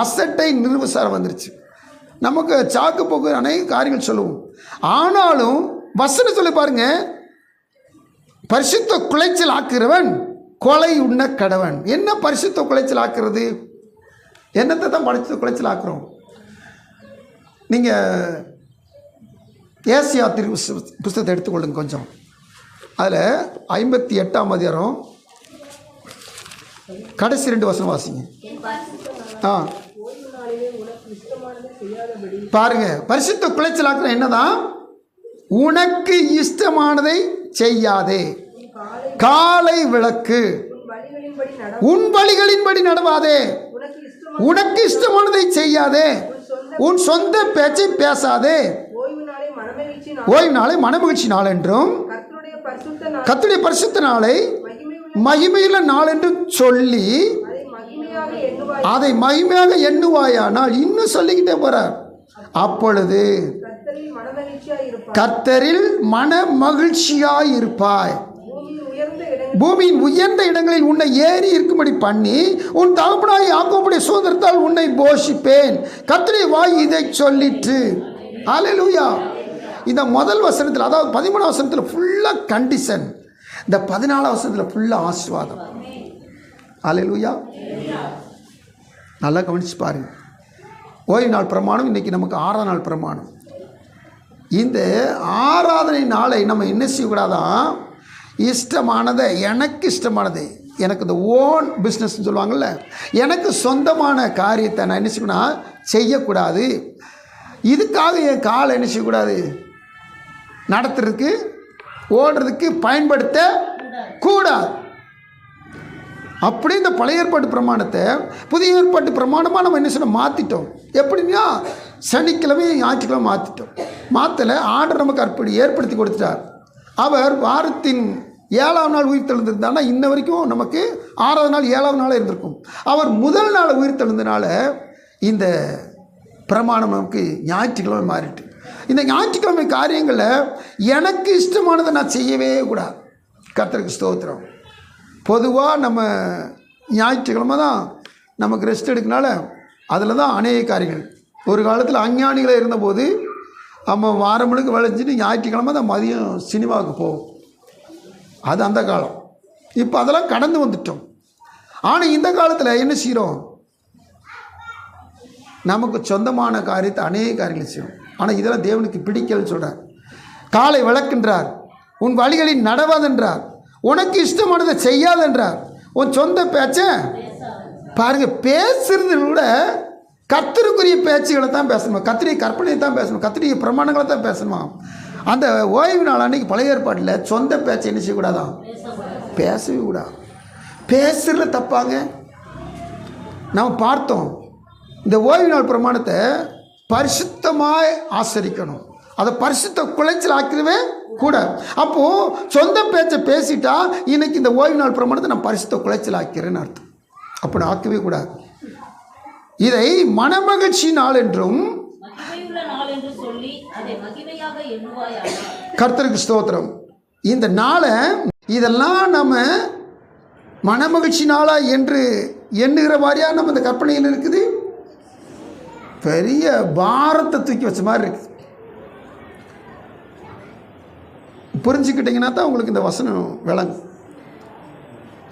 அசட்டை நிர்வசாரம் வந்துருச்சு, நமக்கு சாக்கு போக்கு அநேக காரியங்கள் சொல்லுவோம். ஆனாலும் வசனம் சொல்லி பாருங்க, பரிசுத்த குலைச்சல் ஆக்குறவன் கொலை உண்ண கடவன். என்ன பரிசுத்த குலைச்சல் ஆக்குறது? என்னத்தை தான் பரிசுத்த குலைச்சல் ஆக்குறோம்? நீங்கள் ஏசியா புஸ்தகத்தை எடுத்துக்கொள்ளுங்க கொஞ்சம். அதில் 58ஆம் அதிகாரம் கடைசி 2 வசனம் வாசிங்க. பாருங்க, பரிசுத்த குலைச்சல் ஆக்குற என்னதான்? உனக்கு இஷ்டமானதை செய்யாதே, காலை விளக்கு, உன் வழிகளின்படி நடவாதே, உனக்கு இஷ்டமானதை செய்யாதே, உன் சொந்த பேச்சை பேசாதே, ஓய்வு நாளை மனமகிழ்ச்சி நாள் என்றும் கர்த்தருடைய பரிசுத்த நாளை மகிமையுள்ள நாள் என்று சொல்லி அதை மகிமையாக எண்ணுவாயானால், இன்னும் சொல்லிக்கிட்டே போறார், அப்பொழுது கர்த்தரில் மன மகிழ்ச்சியாய் இருப்பாய். பூமியின் உயர்ந்த இடங்களில் உன்னை ஏறி இருக்கும்படி பண்ணி உன் தகப்பனாய் யாக்கோபுடைய சுதந்திரத்தால் உன்னை போஷிப்பேன். கர்த்தருடைய வாய் இதை சொல்லிற்று. அல்லேலூயா. இந்த முதல் வசனத்தில், அதாவது 13 வசனத்தில் ஃபுல்லாக கண்டிஷன், இந்த 14 வசனத்தில் ஃபுல்லாக ஆசீர்வாதம். அல்லேலூயா. நல்லா கவனிச்சு பாருங்க. ஓய்வு நாள் பிரமாணம் இன்றைக்கி நமக்கு 6ஆம் நாள் பிரமாணம். இந்த ஆராதனை நாளை நம்ம என்ன செய்யக்கூடாதான், இஷ்டமானதை, எனக்கு இஷ்டமானதை, எனக்கு இந்த ஓன் பிஸ்னஸ்ன்னு சொல்லுவாங்கள்ல, எனக்கு சொந்தமான காரியத்தை நான் என்ன செய்யணும் செய்யக்கூடாது. இதுக்காக என் காலை என்ன செய்யக்கூடாது, நடத்துறதுக்கு ஓடுறதுக்கு பயன்படுத்த கூடாது. அப்படி இந்த பழைய ஏற்பாட்டு பிரமாணத்தை புதிய ஏற்பாட்டு பிரமாணமாக நம்ம என்ன சொன்ன மாற்றிட்டோம். எப்படின்னா சனிக்கிழமை ஞாயிற்றுக்கிழமை மாற்றிட்டோம். மாற்றலை, ஆர்டர் நமக்கு அப்படி ஏற்படுத்தி கொடுத்துட்டார். அவர் வாரத்தின் 7ஆம் நாள் உயிர் தெழுந்திருந்தான்னா இன்ன வரைக்கும் நமக்கு 6ஆவது நாள் 7ஆவது நாளாக இருந்திருக்கும். அவர் முதல் நாள் உயிர் தெழுந்தனால இந்த பிரமாணம் நமக்கு ஞாயிற்றுக்கிழமை மாறிட்டு, இந்த ஞாயிற்றுக்கிழமை காரியங்களில் எனக்கு இஷ்டமானதை நான் செய்யவே கூடாது. கர்த்தருக்கு ஸ்தோத்திரம். பொதுவாக நம்ம ஞாயிற்றுக்கிழமை தான் நமக்கு ரெஸ்ட் எடுக்கனால அதில் தான் அநேக காரியங்கள். ஒரு காலத்தில் அஞ்ஞானிகளை இருந்தபோது நம்ம வாரம் முழுக்க விளைஞ்சிட்டு ஞாயிற்றுக்கிழமை தான் மதியம் சினிமாவுக்கு போவோம். அது அந்த காலம். இப்போ அதெல்லாம் கடந்து வந்துட்டோம். ஆனால் இந்த காலத்தில் என்ன செய்கிறோம், நமக்கு சொந்தமான காரியத்தை அநேக காரியங்கள் செய்வோம். ஆனால் இதெல்லாம் தேவனுக்கு பிடிக்கலன்னு சொல்கிறார். காலை விளக்குன்றார், உன் வழிகளில் நடவாதென்றார், உனக்கு இஷ்டமானதை செய்யாதென்றார், உன் சொந்த பேச்சை பாருங்கள். பேசுறது கூட கர்த்தருக்குரிய பேச்சுகளை தான் பேசணுமா, கர்த்தருடைய கற்பனையை தான் பேசணும், கர்த்தருடைய பிரமாணங்களை தான் பேசணுமா. அந்த ஓய்வு நாள் அன்றைக்கி பழைய ஏற்பாட்டில் சொந்த பேச்சை என்ன செய்யக்கூடாதான், பேசவே கூடாது. பேசுறதுல தப்பாங்க. நம்ம பார்த்தோம், இந்த ஓய்வு நாள் பிரமாணத்தை பரிசுத்தமாய் ஆசரிக்கணும், அதை பரிசுத்த குலைச்சல் ஆக்கிடவே கூட. அப்போது சொந்த பேச்சை பேசிட்டா இன்னைக்கு இந்த ஓய்வு நாள் பிரமாணத்தை நான் பரிசுத்த குலைச்சல் ஆக்கிறேன்னு அர்த்தம். அப்படி ஆக்கவே கூடாது. இதை மனமகிழ்ச்சி நாள் என்றும் கர்த்தருக்கு ஸ்தோத்திரம். இந்த நாளை இதெல்லாம் நம்ம மனமகிழ்ச்சி நாளா என்று எண்ணுகிற மாதிரியா நம்ம இந்த கற்பனையில் இருக்குது. பெரிய பாரத்தை தூக்கி வச்ச மாதிரி இருக்குது. புரிஞ்சுக்கிட்டிங்கன்னா தான் உங்களுக்கு இந்த வசனம் விளங்கும்.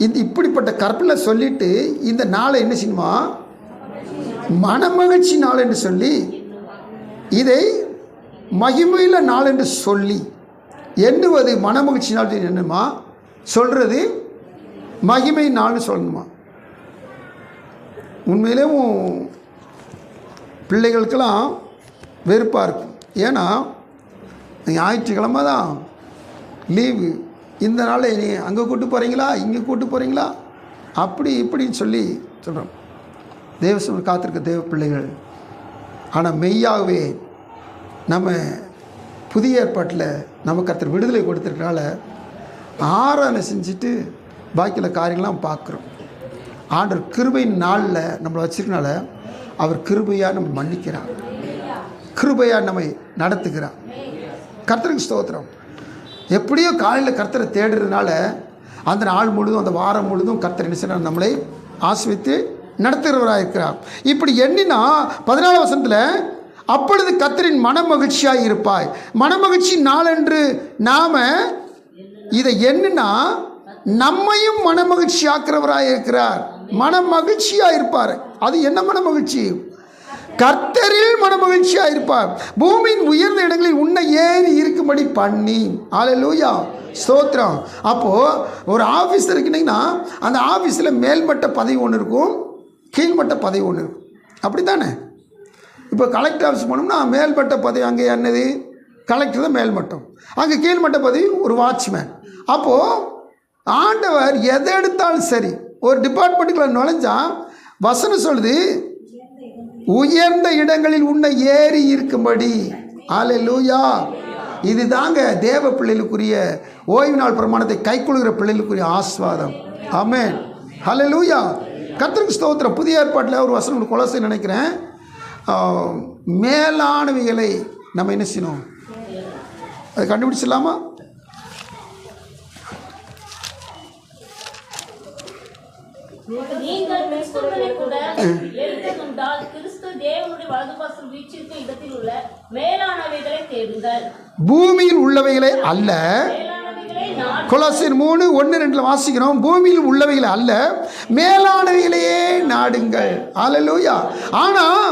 இந்த இப்படிப்பட்ட கற்பனை சொல்லிட்டு இந்த நாளை என்ன செய்யணுமா, மனமகிழ்ச்சி நாள் என்று சொல்லி, இதை மகிமையில நாள் என்று சொல்லி எண்ணுவது மனமகிழ்ச்சி நாள் என்னமா சொல்கிறது, மகிமை நாள்னு சொல்லணுமா. உண்மையிலேயும் பிள்ளைகளுக்கெல்லாம் வெறுப்பாக இருக்கும். ஏன்னா ஞாயிற்றுக்கிழமை தான் லீவு, இந்த நாளில் நீ அங்கே கூட்டு போகிறீங்களா, இங்கே கூட்டு போகிறீங்களா, அப்படி இப்படின்னு சொல்லி சொல்கிறோம். தேவசம் காத்திருக்க தேவ பிள்ளைகள். ஆனால் மெய்யாகவே நம்ம புதிய ஏற்பாட்டில் நமக்கு கர்த்தர் விடுதலை கொடுத்துருக்கனால ஆராதனை செஞ்சுட்டு பாக்கியில் காரியங்கள்லாம் பார்க்குறோம். ஆண்டவர் கிருபையின் நாளில் நம்மளை வச்சிருக்கனால அவர் கிருபையாக நம்ம மன்னிக்கிறார், கிருபையாக நம்மை நடத்துகிறார். கர்த்தருக்கு ஸ்தோத்திரம். எப்படியோ காலையில் கர்த்தரை தேடுறதுனால அந்த நாள் முழுதும் அந்த வாரம் முழுதும் கர்த்தர் என்ன செய்யறார், நம்மளை ஆசிர்வதித்து நடத்துகிறவராக இருக்கிறார். இப்படி எண்ணினா 14 வசனத்தில் அப்பொழுது கர்த்தரின் மனமகிழ்ச்சியாக இருப்பாய். மனமகிழ்ச்சி நாளென்று நாம் இதை எண்ணினா நம்மையும் மனமகிழ்ச்சி ஆக்கிறவராக இருக்கிறார். மனமகிழ்ச்சியாக இருப்பார். அது என்ன மனமகிழ்ச்சி? கர்த்தரில் மனமகிழ்ச்சியாக இருப்பார். பூமியின் உயர்ந்த இடங்களில் உன்னை ஏறி இருக்கும்படி பண்ணி. அல்லேலூயா, ஸ்தோத்திரம். அப்போது ஒரு ஆஃபீஸ் இருக்குன்னா அந்த ஆஃபீஸில் மேல்மட்ட பதவி ஒன்று இருக்கும், கீழ்மட்ட பதவி ஒன்று இருக்கும். அப்படி தானே? இப்போ கலெக்டர் ஆஃபீஸ் போனோம்னா மேல்மட்ட பதவி அங்கே என்னது, கலெக்டர் தான் மேல்மட்டம், அங்கே கீழ்மட்ட பதவி ஒரு வாட்ச்மேன். அப்போது ஆண்டவர் எதை எடுத்தாலும் சரி, ஒரு டிபார்ட்மெண்ட்டுக்குள்ள நுழைஞ்சா வசனம் சொல்லுது, உயர்ந்த இடங்களில் உன்னை ஏறி இருக்கும்படி. அல்லேலூயா. இது தாங்க தேவ பிள்ளைகளுக்குரிய ஓய்வு நாள் பிரமாணத்தை கைக்கொள்கிற பிள்ளைகளுக்குரிய ஆசீர்வாதம். ஆமென், அல்லேலூயா. கர்த்தருக்கு ஸ்தோத்திரம். புதிய ஏற்பாட்டில் ஒரு வசனம் கொலோசை நினைக்கிறேன், மேலானவைகளை நம்ம என்ன செய்யணும், அதை கண்டுபிடிச்சிடலாமா? நீங்கள் கிறிஸ்துவுடனே கூட எழுந்ததுண்டால் கிறிஸ்து தேவனுடைய வலதுபார்சல் வீற்றிருக்கும் இடத்தில் உள்ள மேலானவைகளை தேடுங்கள், பூமியில் உள்ளவைகளை அல்ல. கொலோசியர் 3:1-2 வாசிக்கிறோம். பூமியில் உள்ளவைகளை அல்ல, மேலானவைகளையே நாடுங்கள். அல்லேலூயா. ஆனால்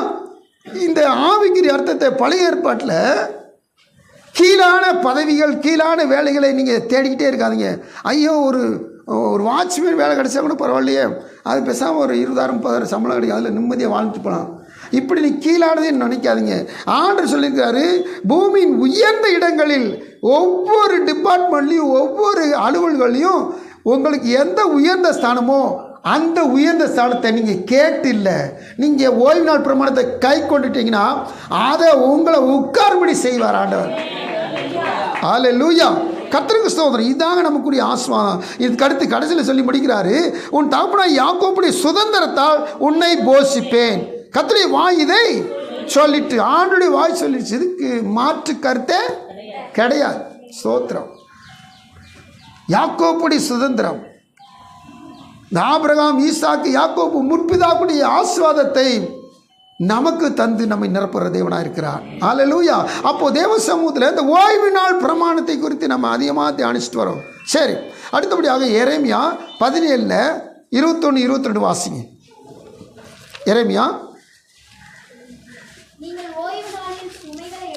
இந்த ஆவிக்குரிய அர்த்தத்தை பழைய ஏற்பாட்டில் கீழான பதவிகள், கீழான வேலைகளை நீங்கள் தேடிக்கிட்டே இருக்காதீங்க. ஐயோ, ஒரு வாட்ச்மேன் வேலை கிடைச்சா கூட பரவாயில்லையே, அது பேசாமல் ஒரு 20,000-30,000 சம்பளம் கிடைக்கும், அதில் நிம்மதியாக வாழ்ந்துட்டு போகலாம். இப்படி நீ கீழானதுன்னு நினைக்காதீங்க. ஆண்டவர் சொல்லியிருக்காரு, பூமியின் உயர்ந்த இடங்களில் ஒவ்வொரு டிபார்ட்மெண்ட்லேயும் ஒவ்வொரு அலுவல்களையும் உங்களுக்கு எந்த உயர்ந்த ஸ்தானமோ அந்த உயர்ந்த ஸ்தானத்தை நீங்கள் கேட்டு இல்லை, நீங்கள் ஓய்வு நாள் பிரமாணத்தை கை கொண்டுட்டீங்கன்னா அதை உங்களை உட்கார்படி செய்வார் ஆண்டவர். அல்லேலூயா. கர்த்தருக்கு ஸ்தோத்திரம். இதாங்க நமக்குரிய ஆசீர்வாதம். இதுக்கு அடுத்து கடைசியில் சொல்லி முடிக்கிறாரு, உன் தகப்பனாகிய யாக்கோபுடைய சுதந்திரத்தால் உன்னை போஷிப்பேன். கர்த்தருடைய வாய் இதை சொல்லிட்டு, ஆண்டுடைய வாய் சொல்லிடுச்சு. இதுக்கு மாற்று கருத்தே கிடையாது. ஸ்தோத்திரம். யாக்கோபுடைய சுதந்திரம், ஆபிரகாம், ஈசாக்கு, யாக்கோபு முற்பிதாக்குடைய ஆசீர்வாதத்தை நமக்கு தந்து நம்மை நிரப்புற தேவனாக இருக்கிறார். அல்லேலூயா. அப்போது தேவ சமூகத்தில் இந்த ஓய்வு நாள் பிரமாணத்தை குறித்து நம்ம அதிகமாக தியானிச்சுட்டு வரோம். சரி, அடுத்தபடியாக எரேமியா 17:21-22 வாசிங்க. எரேமியா. நீங்கள் ஓய்வு நாளில் சுமைகளை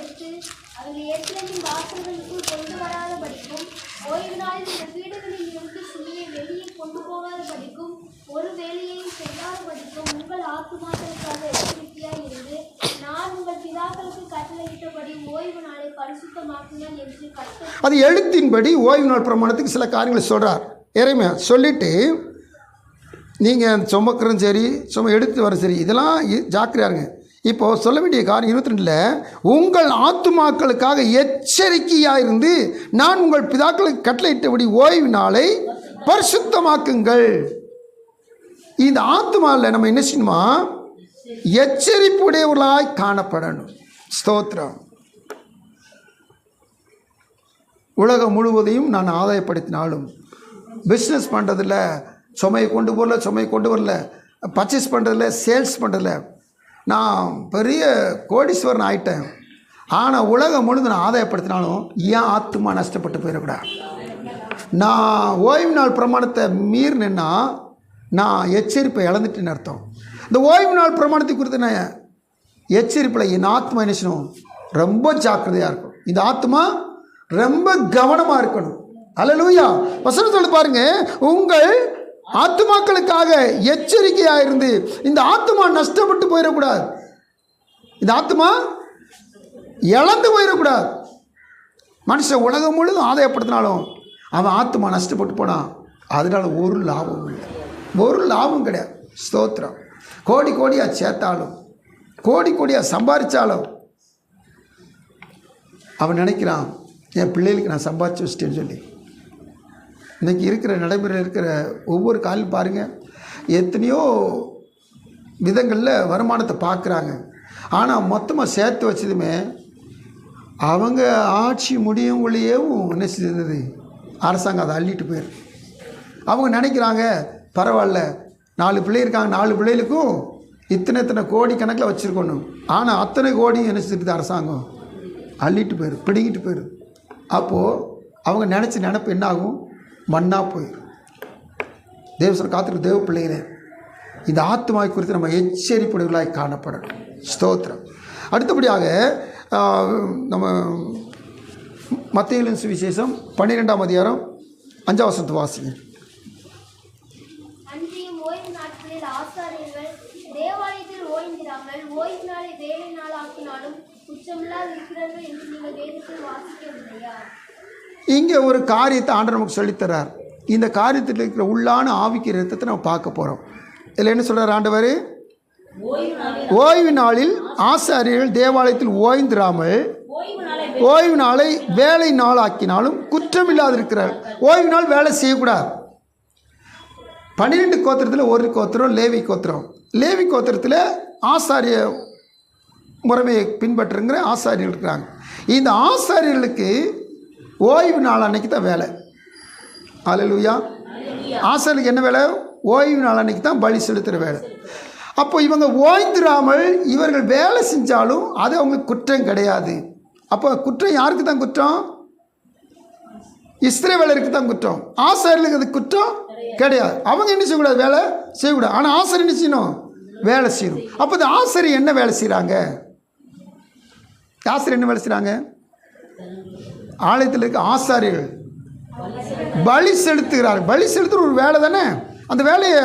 பரிசுத்தமாக்குங்கள் என்று கர்த்தர் அது எழுத்தின்படி ஓய்வு நாள் பிரமாணத்துக்கு சில காரியங்களை சொல்கிறார். இறைமையா சொல்லிவிட்டு நீங்கள் சுமக்கிறதும் சரி எடுத்து வர சரி இதெல்லாம் ஜாக்கிரதையாருங்க. இப்போது சொல்ல வேண்டிய காரியம் 22 உங்கள் ஆத்துமாக்களுக்காக எச்சரிக்கையாக இருந்து நான் உங்கள் பிதாக்களுக்கு கட்டளையிட்டபடி ஓய்வு நாளை பரிசுத்தமாக்குங்கள். இந்த ஆத்துமாவில் நம்ம என்ன செய்யணுமா? எச்சரிப்புடையவர்களாய் காணப்படணும். ஸ்தோத்திரம். உலகம் முழுவதையும் நான் ஆதாயப்படுத்தினாலும் பிஸ்னஸ் பண்ணுறதில்ல, சுமையை கொண்டு வரல, பர்ச்சேஸ் பண்ணுறதில்ல, சேல்ஸ் பண்ணுறதில்ல, நான் பெரிய கோடீஸ்வரன் ஆகிட்டேன். ஆனால் உலகம் முழுது நான் ஆதாயப்படுத்தினாலும் ஏன் ஆத்மா நஷ்டப்பட்டு போயிடக்கூடாது? நான் ஓய்வு நாள் பிரமாணத்தை மீறினேன்னா நான் எச்சரிப்பை இழந்துட்டேன்னு அர்த்தம். இந்த ஓய்வு நாள் பிரமாணத்தை குறித்து நான் எச்சரிப்பில் என் ஆத்மா என்ன செய்யணும்? ரொம்ப ஜாக்கிரதையாக இருக்கும். இந்த ஆத்மா ரொம்ப கவனமாக இருக்கணும். அல்லேலூயா. வசனம் சொல்லி பாருங்க, உங்கள் ஆத்துமாக்களுக்காக எச்சரிக்கையாக இருந்து இந்த ஆத்மா நஷ்டப்பட்டு போயிடக்கூடாது, இந்த ஆத்மா இழந்து போயிடக்கூடாது. மனுஷன் உலகம் முழுதும் ஆதாயப்படுத்தினாலும் அவன் ஆத்மா நஷ்டப்பட்டு போனான், அதனால் ஒரு லாபமும் இல்லை, ஒரு லாபம் கிடையாது. ஸ்தோத்திரம். கோடியாக சேர்த்தாலும் கோடியாக சம்பாதிச்சாலும் அவன் நினைக்கிறான் என் பிள்ளைகளுக்கு நான் சம்பாதிச்சு வச்சிட்டேன்னு சொல்லி. இன்றைக்கி இருக்கிற நடைமுறையில் இருக்கிற ஒவ்வொரு காலையும் பாருங்கள், எத்தனையோ விதங்களில் வருமானத்தை பார்க்குறாங்க. ஆனால் மொத்தமாக சேர்த்து வச்சதுமே அவங்க ஆட்சி முடியவுள்ளேயும் என்ன செய்தது? அரசாங்கம் அதை அள்ளிட்டு போயிருக்கு. அவங்க நினைக்கிறாங்க பரவாயில்ல, 4 பிள்ளை இருக்காங்க, 4 பிள்ளைகளுக்கும் இத்தனை கோடி கணக்கில் வச்சுருக்கணும். ஆனால் அத்தனை கோடியும் என்ன செய்யுது? அரசாங்கம் அள்ளிட்டு போயிரு, பிடிங்கிட்டு போயிரு. அப்போது அவங்க நினச்ச நினப்பு என்ன ஆகும்? மண்ணாக போயிடும். தேவசர் காத்திருக்க தேவ பிள்ளைகளே, இந்த ஆத்மாவை குறித்து நம்ம எச்சரிப்புடையவர்களாய் காணப்படணும். ஸ்தோத்திரம். அடுத்தபடியாக நம்ம மத்தேயு சுவிசேஷம் 12ஆம் அதிகாரம் 5ஆம் வசனத்தை வாசிங்க. அன்றியும் ஓய்வு நாட்களில் ஆசாரியர்கள் தேவாலயத்தில் ஓய்ந்திராமல் ஓய்வு நாளை வேலை நாளாக்கினாலும் குற்றமில்லாது இருக்கிறார்கள் என்று நீங்கள் வேதத்தில் வாசிக்கவில்லையா? இங்கே ஒரு காரியத்தை ஆண்டவர் நமக்கு சொல்லித்தரார். இந்த காரியத்தில் இருக்கிற உள்ளான ஆவிக்கு ரத்தத்தை நம்ம பார்க்க போகிறோம். இதில் என்ன சொல்கிறார் ஆண்டவர்? ஓய்வு நாளில் ஆசாரியர்கள் தேவாலயத்தில் ஓய்ந்திராமல் ஓய்வு நாளை வேலை நாள் ஆக்கினாலும் குற்றமில்லாது இருக்கிறார். ஓய்வு நாள் வேலை செய்யக்கூடாது. 12 கோத்திரத்தில் ஒரு கோத்திரம் லேவி கோத்திரம். லேவி கோத்திரத்தில் ஆசாரிய முறைமையை பின்பற்றுங்கிற ஆசாரியர்கள் இருக்கிறாங்க. இந்த ஆசாரியர்களுக்கு ஓய்வு நாள் அன்னைக்கு தான் வேலை. அல்லேலூயா. ஆசாரியருக்கு என்ன வேலை? ஓய்வு நாள் அன்னைக்கு தான் பலி செலுத்துகிற வேலை. அப்போ இவங்க ஓய்ந்திராமல் இவர்கள் வேலை செஞ்சாலும் அது அவங்க குற்றம் கிடையாது. அப்போ குற்றம் யாருக்கு தான் குற்றம்? இஸ்ரவேலருக்கு தான் குற்றம். ஆசாரியர்களுக்கு அது குற்றம் கிடையாது. அவங்க என்ன செய்யக்கூடாது? வேலை செய்யக்கூடாது. ஆனால் ஆசாரியர் என்ன செய்யணும்? வேலை செய்யணும். அப்போ இந்த ஆசாரியர் என்ன வேலை செய்கிறாங்க? ஆசாரியர் என்ன வேலை செய்கிறாங்க? ஆலயத்தில் இருக்க ஆசாரியர்கள் பலி செலுத்துகிறார்கள். பலி செலுத்துகிற ஒரு வேலை தானே. அந்த வேலையை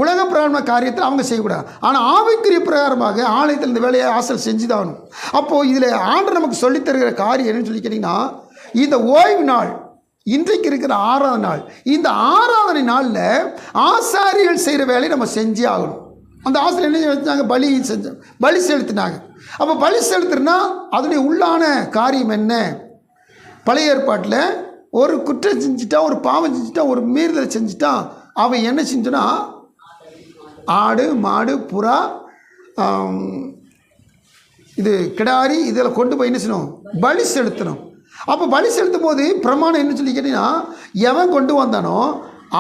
உலக பிரகாரமான காரியத்தில் அவங்க செய்யக்கூடாது. ஆனால் ஆவிக்குரிய பிரகாரமாக ஆலயத்தில் இந்த வேலையை ஆசிரியர் செஞ்சுதாகணும். அப்போது இதில் ஆண்டவர் நமக்கு சொல்லித்தருகிற காரியம் என்னன்னு சொல்லி கேட்டிங்கன்னா, இந்த ஓய்வு நாள் இன்றைக்கு இருக்கிற 6ஆவது நாள், இந்த 6ஆவது நாளில் ஆசாரியர்கள் செய்கிற வேலையை நம்ம செஞ்சே ஆகணும். அந்த ஆசிரியர் என்ன செஞ்சாங்க? பலி செலுத்தினாங்க. அப்போ பலி செலுத்துனா அதனுடைய உள்ளான காரியம் என்ன? பழைய ஏற்பாட்டில் ஒரு குற்றம் செஞ்சுட்டான், ஒரு பாவம் செஞ்சுட்டான், ஒரு மீறுதல் செஞ்சுட்டான், அவன் என்ன செஞ்சுனா ஆடு மாடு புறா இது கிடாரி இதில் கொண்டு போய் என்ன செய்யணும்? பலி செலுத்தணும். அப்போ பலி செலுத்தும் போது பிரமாணம் என்ன சொல்லி கேட்டிங்கன்னா, எவன் கொண்டு வந்தானோ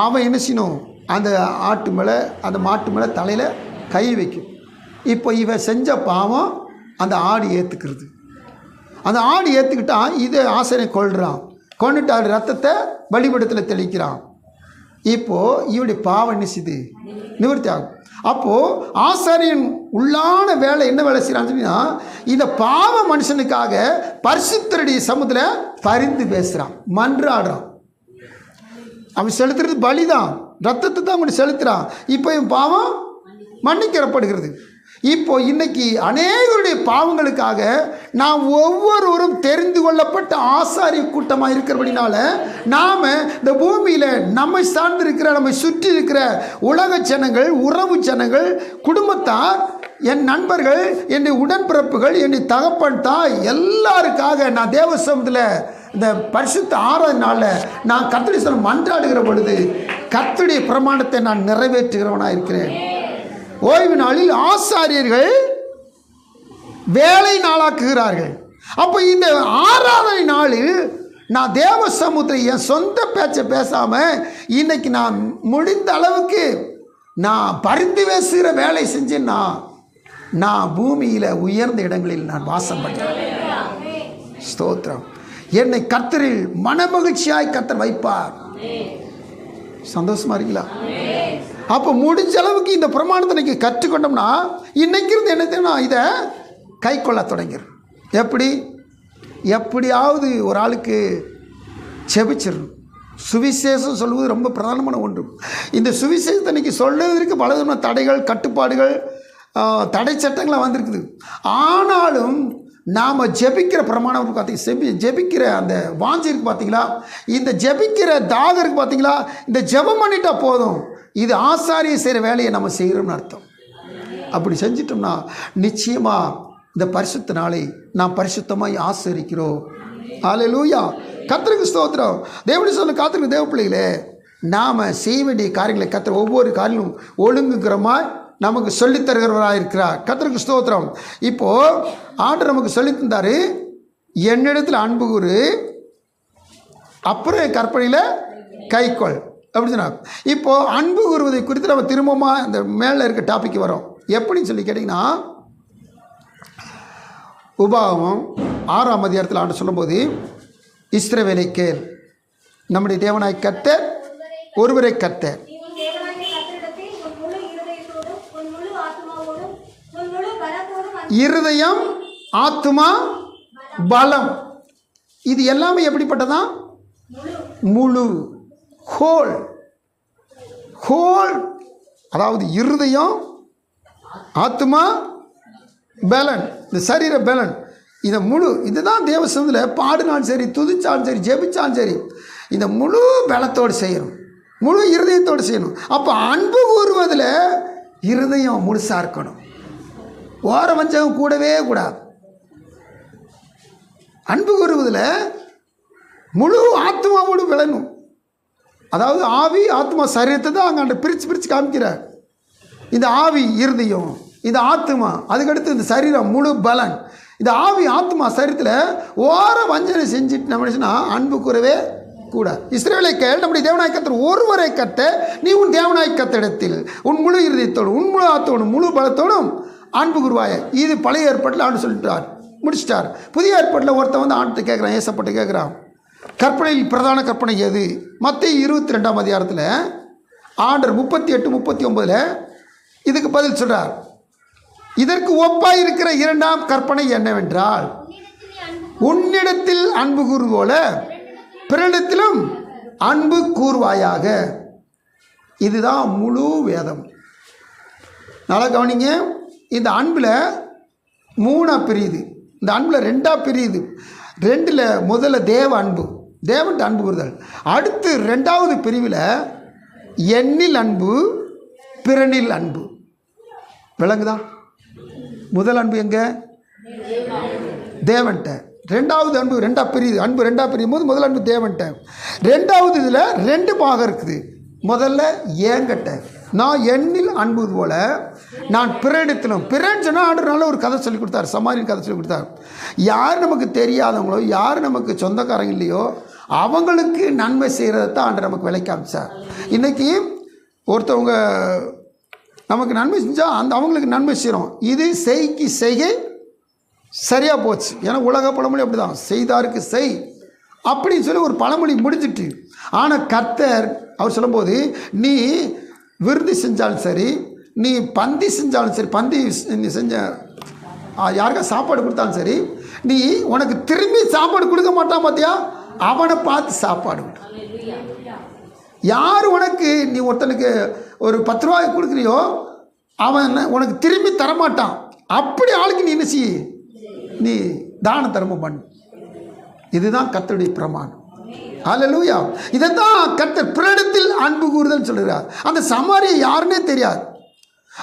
அவன் என்ன செய்யணும்? அந்த ஆட்டு மேலே அந்த மாட்டு மேலே தலையில் கை வைக்கும். இப்போ இவன் செஞ்ச பாவம் அந்த ஆடு ஏற்றுக்கிறது. அந்த ஆடு ஏற்றுக்கிட்டான், இதை ஆசாரியன் கொள்கிறான், கொண்டுட்டு அது ரத்தத்தை பலிபீடத்தில் தெளிக்கிறான். இப்போது இவருடைய பாவம் என்ன செய்யுது? நிவர்த்தி ஆகும். அப்போது ஆசாரியன் உள்ளான வேலை என்ன வேலை செய்கிறான்னு சொன்னா, இந்த பாவ மனுஷனுக்காக பரிசுத்தருடைய சமூகத்தில் பரிந்து பேசுகிறான், மன்றாடுறான். அவன் செலுத்துறது பலிதான், ரத்தத்தை தான் அவன் செலுத்துகிறான். இப்போ இவன் பாவம் மன்னிக்கிறப்படுகிறது. இப்போ இன்னைக்கு அநேகருடைய பாவங்களுக்காக நாம் ஒவ்வொருவரும் தெரிந்து கொள்ளப்பட்ட ஆசாரிய கூட்டமாக இருக்கிறபடினால நாம் இந்த பூமியில் நம்மை சார்ந்திருக்கிற நம்மை சுற்றி இருக்கிற உலக ஜனங்கள், உறவு ஜனங்கள், குடும்பத்தார், என் நண்பர்கள், என்னுடைய உடன்பிறப்புகள், என்னுடைய தகப்பன், தாய் எல்லாருக்காக நான் தேவசமத்தில் இந்த பரிசுத்த 6ஆவது நாளில் நான் கர்த்தருடைய சமூகத்தில் மன்றாடுகிற பொழுது கர்த்தருடைய பிரமாணத்தை நான் நிறைவேற்றுகிறவனாக இருக்கிறேன். ஓய்வு நாளில் ஆசாரியர்கள் வேலை நாளாக்குகிறார்கள். அப்போ இந்த 6ஆவது நாளில் நான் தேவ சமூகத்தில் என் சொந்த பேச்சை பேசாமல் இன்னைக்கு நான் முடிந்த அளவுக்கு நான் பரிந்து பேசுகிற வேலை செஞ்சேன்னா நான் பூமியில் உயர்ந்த இடங்களில் நான் வாசம் பண்ணுறேன். ஸ்தோத்திரம். என்னை கர்த்தரில் மனமகிழ்ச்சியாய் கர்த்தர் வைப்பார். சந்தோஷமா இருக்கீங்களா? அப்போ முடிஞ்ச அளவுக்கு இந்த பிரமாணத்தை இன்னைக்கு கற்றுக்கொண்டோம்னா இன்னைக்கு இருந்து என்ன இதை கை கொள்ள தொடங்கிடும். எப்படியாவது ஒரு ஆளுக்கு செபிச்சிடணும். சுவிசேஷம் சொல்வது ரொம்ப பிரதானமான ஒன்று. இந்த சுவிசேஷத்தை இன்னைக்கு சொல்லுவதற்கு பலவிதமான தடைகள், கட்டுப்பாடுகள், தடை சட்டங்களாக வந்திருக்குது. ஆனாலும் நாம் ஜெபிக்கிற பிரமாணம் பார்த்தீங்க, ஜெபிக்கிற அந்த வாஞ்சி இருக்குது பார்த்தீங்களா, இந்த ஜெபிக்கிற தாகம் இருக்குது பார்த்தீங்களா, இந்த ஜெபம் பண்ணிட்டா போதும், இது ஆசாரிய செய்கிற வேலையை நம்ம செய்கிறோம்னு அர்த்தம். அப்படி செஞ்சிட்டோம்னா நிச்சயமாக இந்த பரிசுத்த நாளை நாம் பரிசுத்தமாக ஆசரிக்கிறோம். ஹல்லேலூயா. கர்த்தருக்கு ஸ்தோத்திரம். தேவனுடைய சொல்ல காத்திருக்கிற தேவ பிள்ளைகளே, நாம் செய்ய வேண்டிய காரியங்களை கர்த்தர் ஒவ்வொரு காரியங்களும் ஒழுங்குக்கிறமா நமக்கு சொல்லித் தருகிறவராக இருக்கிறார். கர்த்தருக்கு ஸ்தோத்திரம். இப்போது ஆண்டவர் நமக்கு சொல்லித் தந்தார், என்னிடத்தில் அன்பு கூறு, அப்புறம் கற்பனையில் கைக்கொள் அப்படின்னு சொன்னார். இப்போது அன்பு கூறுவதை குறித்து நம்ம திரும்பமாக இந்த மேலே இருக்க டாபிக் வரோம். எப்படின்னு சொல்லி கேட்டிங்கன்னா, உபாகமம் 6ஆம் அதிகாரத்தில் ஆண்டு சொல்லும்போது, இஸ்ரவேலை கேள், நம்முடைய தேவனாய் கர்த்தர் ஒருவரை கர்த்தர், இருதயம், ஆத்துமா, பலம். இது எல்லாமே எப்படிப்பட்டதா? முழு, ஹோல். அதாவது இருதயம், ஆத்துமா, பலன், இந்த சரீர பலன், இதை முழு, இதுதான் தேவசமத்தில் பாடினாலும் சரி, துதிச்சாலும் சரி, ஜெபிச்சாலும் சரி, இந்த முழு பலத்தோடு செய்யணும், முழு இருதயத்தோடு செய்யணும். அப்போ அன்பு கூறுவதில் இருதயம் முழுசாக இருக்கணும். ஓர வஞ்சகம் கூடவே கூடாது. அன்பு கூறுவதில் முழு ஆத்மாவோடு விளணும். அதாவது ஆவி, ஆத்மா, சரீரத்தை தான் அங்கே பிரித்து காமிக்கிறார். இந்த ஆவி இருதயம், இந்த ஆத்மா, அதுக்கடுத்து இந்த சரீரம் முழு பலன். இந்த ஆவி, ஆத்மா, சரீரத்தில் ஓர வஞ்சனை செஞ்சுட்டு நம்ம அன்பு கூறவே கூடாது. இஸ்ரவேலை கேள், நம்முடைய தேவனாய் கர்த்தர் ஒருவரை கர்த்த, நீ உன் தேவனாய் கர்த்தரிடத்தில் உன் முழு இருதயத்தோடும், உன் முழு ஆத்தோடும், முழு பலத்தோடும் அன்பு கூறுவாய. இது பழைய ஏற்பாட்டில் ஆண்டு சொல்லிட்டார், முடிச்சிட்டார். புதிய ஏற்பாட்டில் ஒருத்தன் வந்து ஆண்டு கேட்குறான், ஏசப்பட்டு கேட்குறான், கற்பனையில் பிரதான கற்பனை எது? மத்தேயு 22ஆம் அதிகாரத்தில் ஆண்டர் 38, 39 இதுக்கு பதில் சொல்கிறார். இதற்கு ஒப்பாய் இருக்கிற 2ஆம் கற்பனை என்னவென்றால், உன்னிடத்தில் அன்பு கூறுவது போல பிறனிடத்திலும் அன்பு கூறுவாயாக. இதுதான் முழு வேதம். நல்லா கவனிங்க. இந்த அன்பில் 3ஆக பிரியுது, இந்த அன்பில் 2ஆக பிரியுது. 2ல் முதல்ல தேவ அன்பு, தேவன்ட்டு அன்பு கூறுதல். அடுத்து 2வது பிரிவில் எண்ணில் அன்பு, பிறனில் அன்பு. விளங்குதா? முதல் அன்பு எங்கே? தேவன்ட்ட. 2வது அன்பு 2ஆக பிரியுது. அன்பு 2ஆக பிரியும் போது முதல் அன்பு தேவன்ட்ட. 2வது இதில் 2 பாகம் இருக்குது. முதல்ல ஏங்கட்ட, நான் எண்ணில் அன்பு போல நான் பிறனிடத்திலும். பிறன்னு சொன்னால் ஆண்டு நல்ல ஒரு கதை சொல்லி கொடுத்தார், சமாரியன் கதை சொல்லி கொடுத்தார். யார் நமக்கு தெரியாதவங்களோ, யார் நமக்கு சொந்தக்காரங்க இல்லையோ அவங்களுக்கு நன்மை செய்கிறத தான் ஆண்டு நமக்கு விலை காமிச்சார். இன்றைக்கி ஒருத்தவங்க நமக்கு நன்மை செஞ்சால் அவங்களுக்கு நன்மை செய்கிறோம். இது செய்க்கு செய்கை சரியாக போச்சு. ஏன்னா உலக பழமொழி அப்படி தான், செய்தாருக்கு செய் அப்படின்னு சொல்லி ஒரு பழமொழி முடிஞ்சிட்டு. ஆனால் கர்த்தர் அவர் சொல்லும்போது, நீ விருது செஞ்சாலும் சரி, நீ பந்தி செஞ்சாலும் சரி, பந்தி நீ செஞ்ச யாருக்கா சாப்பாடு கொடுத்தாலும் சரி, நீ உனக்கு திரும்பி சாப்பாடு கொடுக்க மாட்டான் பார்த்தியா, அவனை பார்த்து சாப்பாடு கொடு. யார் உனக்கு, நீ ஒருத்தனுக்கு ஒரு 10 ரூபாய் கொடுக்குறியோ, அவன் உனக்கு திரும்பி தரமாட்டான். அப்படி ஆளுக்கு நீ என்ன செய்ய, நீ தான தர்மம் பண்ணு. இதுதான் கர்த்தருடைய பிரமாணம். ஹல்லேலூயா. இதைத்தான் கர்த்தர் பிறரிடத்தில் அன்பு கூறுதல் சொல்கிறார். அந்த சமாரியை யாருன்னே தெரியாது.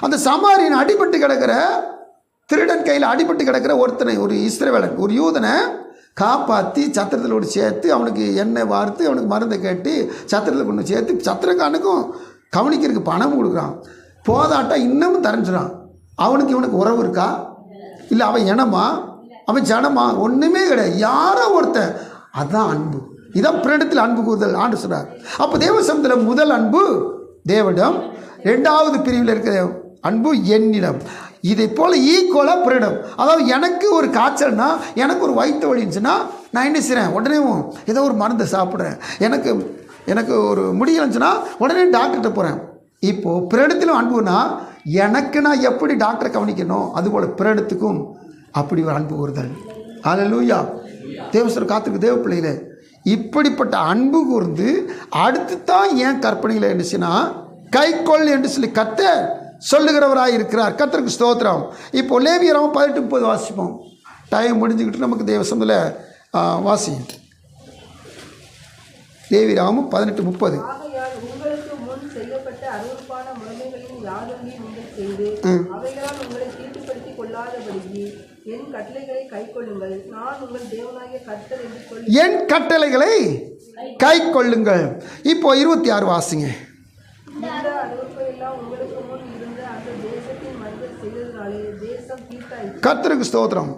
அந்த சமாரியன் அடிபட்டு கிடக்கிற, திருடன் கையில் அடிபட்டு கிடக்கிற ஒருத்தனை, ஒரு இஸ்ரவேலன், ஒரு யூதனை காப்பாற்றி சத்திரத்தில் சேர்த்து அவனுக்கு எண்ணெய் வார்த்து அவனுக்கு மருந்தை கேட்டு சத்திரத்தில் கொண்டு சேர்த்து சத்திரக்காரனுக்கும் கவனிக்கிறதுக்கு பணம் கொடுக்குறான். போதாட்டா இன்னமும் தரஞ்சிடான். அவனுக்கு இவனுக்கு உறவு இருக்கா? இல்லை அவன் இனமா, அவன் ஜனமா? ஒன்றுமே கிடையாது. யாரோ ஒருத்தன். அதுதான் அன்பு. இதான் பிறனிடத்தில் அன்பு கூறுதல் ஆண்டு சொல்கிறார். அப்போ தேவசமத்தில் முதல் அன்பு தேவனிடம், ரெண்டாவது பிரிவில் இருக்கிற அன்பு என்னிடம். இதை போல் ஈக்குவலாக பிறனிடம். அதாவது எனக்கு ஒரு காய்ச்சல்னா, எனக்கு ஒரு வயிற்று வலிச்சுன்னா நான் என்ன செய்கிறேன், உடனே ஏதோ ஒரு மருந்தை சாப்பிட்றேன். எனக்கு ஒரு முடியலைச்சுன்னா உடனே டாக்டர்கிட்ட போகிறேன். இப்போது பிறனிடத்திலும் அன்புனா, எனக்கு நான் எப்படி டாக்டரை கவனிக்கணும், அதுபோல் பிறனிடத்துக்கும் அப்படி ஒரு அன்பு கூறுதல். ஹல்லேலூயா. தேவஸ்தர் காத்திருக்கு தேவ பிள்ளைகளே, இப்படிப்பட்ட அன்பு கூர்ந்து அடுத்து தான் ஏன் கற்பனையில் என்னச்சுன்னா கைக்கொள் என்று சொல்லி கர்த்தர் சொல்லுகிறவராக இருக்கிறார். கர்த்தருக்கு ஸ்தோத்திரம். இப்போ லேவியராகவும் 18:30 வாசிப்போம். டைம் முடிஞ்சுக்கிட்டு நமக்கு தேவசந்தில் வாசி. லேவியராகவும் 18:30. ஆகையால் உங்களுக்கு முன் செய்யப்பட்ட அருவருப்பான முறைமைகளின் யாதொன்றையும் நீங்கள் செய்து அவைகளால் உங்களை தீட்டுப்படுத்திக் கொள்ளாதபடிக்கு என் கட்டளைகளை கைக்கொள்ளுங்கள். நான் உங்கள் தேவனாகிய கர்த்தர் என்று சொல்லி என் கட்டளைகளை கை கொள்ளுங்கள். இப்போ 26 வாசிங்க. இந்த அருவருப்பை எல்லாம் உங்களுக்கு முன் இருந்த அந்த தேசத்தின் மனிதர் செய்ததினாலே தேசம் தீட்டாயிற்று. கர்த்தருக்கு ஸ்தோத்திரம்.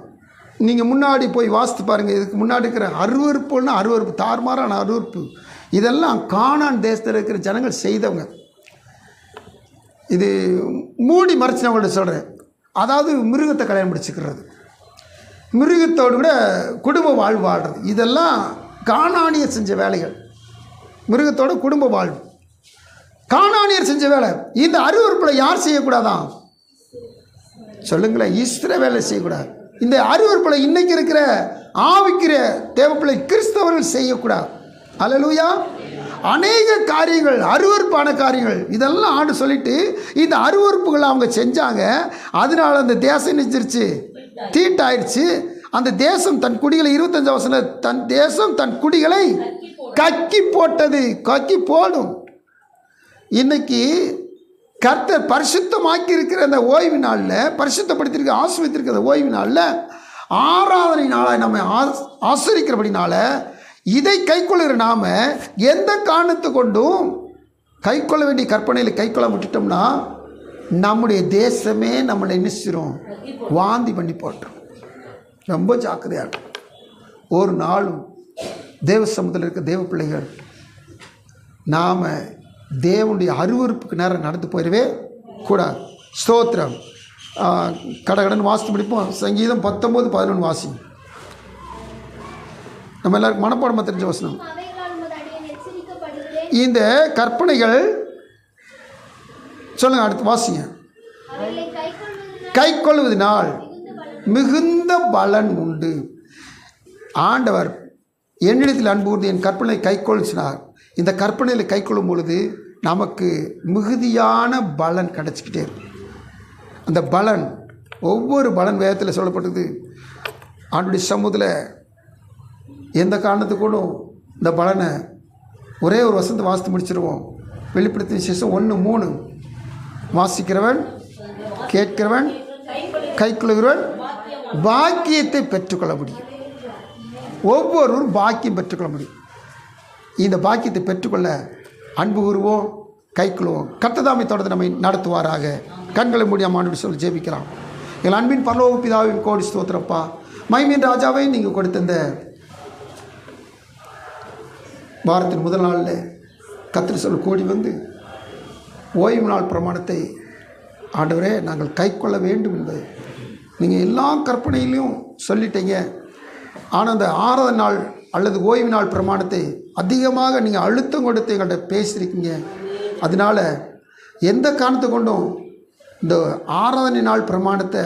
நீங்கள் முன்னாடி போய் வாசித்து பாருங்கள். இதுக்கு முன்னாடி இருக்கிற அருவருப்புன்னா அருவருப்பு, தாறுமாறான அருவருப்பு, இதெல்லாம் கானான் தேசத்தில் இருக்கிற ஜனங்கள் செய்தவங்க. இது மூடி மறைச்சு நான் உங்கள்கிட்ட சொல்கிறேன். அதாவது மிருகத்தை கல்யாணம் முடிச்சுக்கிறது, மிருகத்தோடு கூட குடும்ப வாழ்வு வாழ்கிறது, இதெல்லாம் கானானியர் செஞ்ச வேலைகள். மிருகத்தோட குடும்ப வாழ்வு கானானியர் செஞ்ச வேலை. இந்த அருவருப்பில் யார் செய்யக்கூடாதான் சொல்லுங்களேன்? இஸ்ரவேலை செய்யக்கூடாது. இந்த அருவருப்பில் இன்னைக்கு இருக்கிற ஆவிக்கிற தேவப்பிள்ளை கிறிஸ்தவர்கள் செய்யக்கூடாது. ஹல்லேலூயா. அநேக காரியங்கள், அருவருப்பான காரியங்கள், இதெல்லாம் ஆண்டு சொல்லிட்டு இந்த அருவருப்புகள் அவங்க செஞ்சாங்க. அதனால அந்த தேசம் நினைச்சிருச்சு, தீட்டாயிடுச்சு. அந்த தேசம் தன் குடிகளை 25 வருஷம் தன் தேசம் தன் குடிகளை கக்கி போட்டது, கக்கி போடும். இன்னைக்கு கர்த்தர் பரிசுத்தமாக்கி இருக்கிற அந்த ஓய்வு நாளில், பரிசுத்தப்படுத்திருக்க ஆசிர்வதித்திருக்கிற ஓய்வு நாளில், ஆராதனை நாளாக நம்ம ஆசரிக்கிறபடினால இதை கைக்கொள்கிற நாம் எந்த காரணத்தை கொண்டும் கைக்கொள்ள வேண்டிய கற்பனையில் கைக்கொள்ள விட்டுட்டோம்னா நம்முடைய தேசமே நம்மளை நினைச்சிரும், வாந்தி பண்ணி போட்டோம். ரொம்ப ஜாக்கிரதையாக இருக்கும். ஒரு நாளும் தேவ சமூகத்தில் இருக்க தேவ பிள்ளைகள் நாம் தேவனுடைய அருவருப்புக்கு நேரம் நடந்து போயிடவே கூடாது. ஸ்தோத்திரம். கடகடன் வாசித்து முடிப்போம். சங்கீதம் 19:11 வாசி. நம்ம எல்லாருக்கும் மனப்பாடமாக தெரிஞ்ச வசனம். இந்த கற்பனைகள் சொல்லுங்க, அடுத்து வாசிங்க. கை கொள்வதனால் மிகுந்த பலன் உண்டு. ஆண்டவர் என்னிடத்தில் அன்பு கூர்ந்து என் கற்பனை கைக்கொள் சொன்னார். இந்த கற்பனையில் கைக்கொள்ளும் பொழுது நமக்கு மிகுதியான பலன் கிடச்சிக்கிட்டே இருக்கும். அந்த பலன், ஒவ்வொரு பலன் வேதத்தில் சொல்லப்பட்டது. ஆண்டுடைய சமூகத்தில் எந்த காரணத்துக்கூடும் இந்த பலனை ஒரே ஒரு வசனத்தை வாசித்து முடிச்சிருவோம். வெளிப்படுத்தின விசேஷம் 1:3. வாசிக்கிறவன், கேட்கிறவன், கைக்கொள்கிறவன் பாக்கியத்தை பெற்றுக்கொள்ள முடியும். ஒவ்வொருவரும் பாக்கியம் பெற்றுக்கொள்ள முடியும். இந்த பாக்கியத்தை பெற்றுக்கொள்ள அன்பு கூறுவோம், கைக்கொள்வோம். கர்த்ததாமை தொடர்ந்து நம்மை நடத்துவாராக. கண்களை மூடியாமான்னு சொல்லி ஜெபிக்கலாம். எங்கள் அன்பின் பரலோக பிதாவின் கோடி ஸ்தோத்திரப்பா. மகிமையின் ராஜாவை நீங்கள் கொடுத்த இந்த வாரத்தின் முதல் நாளில் கர்த்தர் சொல்ல கோடி வந்து ஓய்வு நாள் பிரமாணத்தை ஆண்டவரே நாங்கள் கைக்கொள்ள வேண்டும் என்பது நீங்கள் எல்லா கற்பனையிலையும் சொல்லிட்டீங்க. ஆனால் அந்த 6வது நாள் அல்லது ஓய்வு நாள் பிரமாணத்தை அதிகமாக நீங்கள் அழுத்தம் கொடுத்து எங்கள்கிட்ட பேசியிருக்கீங்க. அதனால் எந்த காரணத்தை கொண்டும் இந்த 6வது நாள் பிரமாணத்தை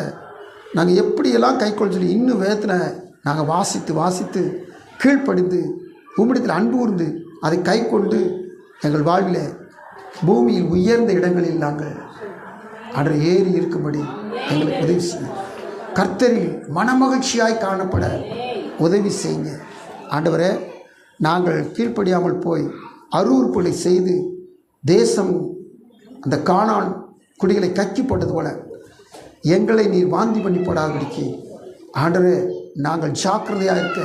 நாங்கள் எப்படியெல்லாம் கைக்கொள்ள சொல்லி இன்னும் வேதனை நாங்கள் வாசித்து கீழ்ப்படிந்து உம்மிடத்தில் அன்பு கூர்ந்து அதை கை கொண்டு எங்கள் வாழ்வில் பூமியில் உயர்ந்த இடங்களில் நாங்கள் அன்று ஏறி இருக்கும்படி எங்களுக்கு உதவி செய்யுங்க. கர்த்தரில் மனமகிழ்ச்சியாய் காணப்பட உதவி செய்யுங்க ஆண்டவரே. நாங்கள் கீழ்ப்படியாமல் போய் அருவருப்புகளை செய்து தேசம் அந்த கானான் குடிகளை கக்கி போட்டது போல எங்களை நீர் வாந்தி பண்ணி போடாதபடிக்கு ஆண்டவரே நாங்கள் ஜாக்கிரதையாக இருக்க,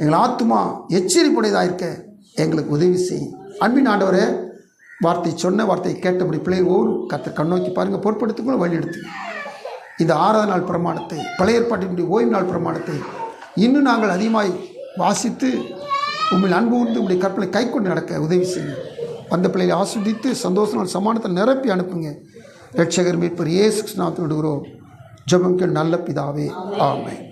எங்கள் ஆத்துமா எச்சரிப்புடையதாக இருக்க எங்களுக்கு உதவி செய்யும். அன்பின் ஆண்டவரே, வார்த்தை சொன்ன வார்த்தையை கேட்டபடி பிள்ளைகள் ஒவ்வொரு கர்த்தர் கண்ணோக்கி பாருங்கள், பொறுப்படுத்துக்குள்ள வழி எடுத்து இந்த 6வது நாள் பிரமாணத்தை, பழைய ஏற்பாட்டினுடைய ஓய்வு நாள் பிரமாணத்தை இன்னும் நாங்கள் அதிகமாய் வாசித்து உண்மையில் அன்பு வந்து உங்களுடைய கற்பனை கை கொண்டு நடக்க உதவி செய்யுங்க. அந்த பிள்ளைகளை ஆஸ்வதித்து சந்தோஷமான சமானத்தை நிரப்பி அனுப்புங்க. இரட்சகர் மீட்பர் இயேசு கிறிஸ்து நாமத்தில் விடுகிறோம் ஜெபம் கேள் நல்ல பிதாவே, ஆமென்.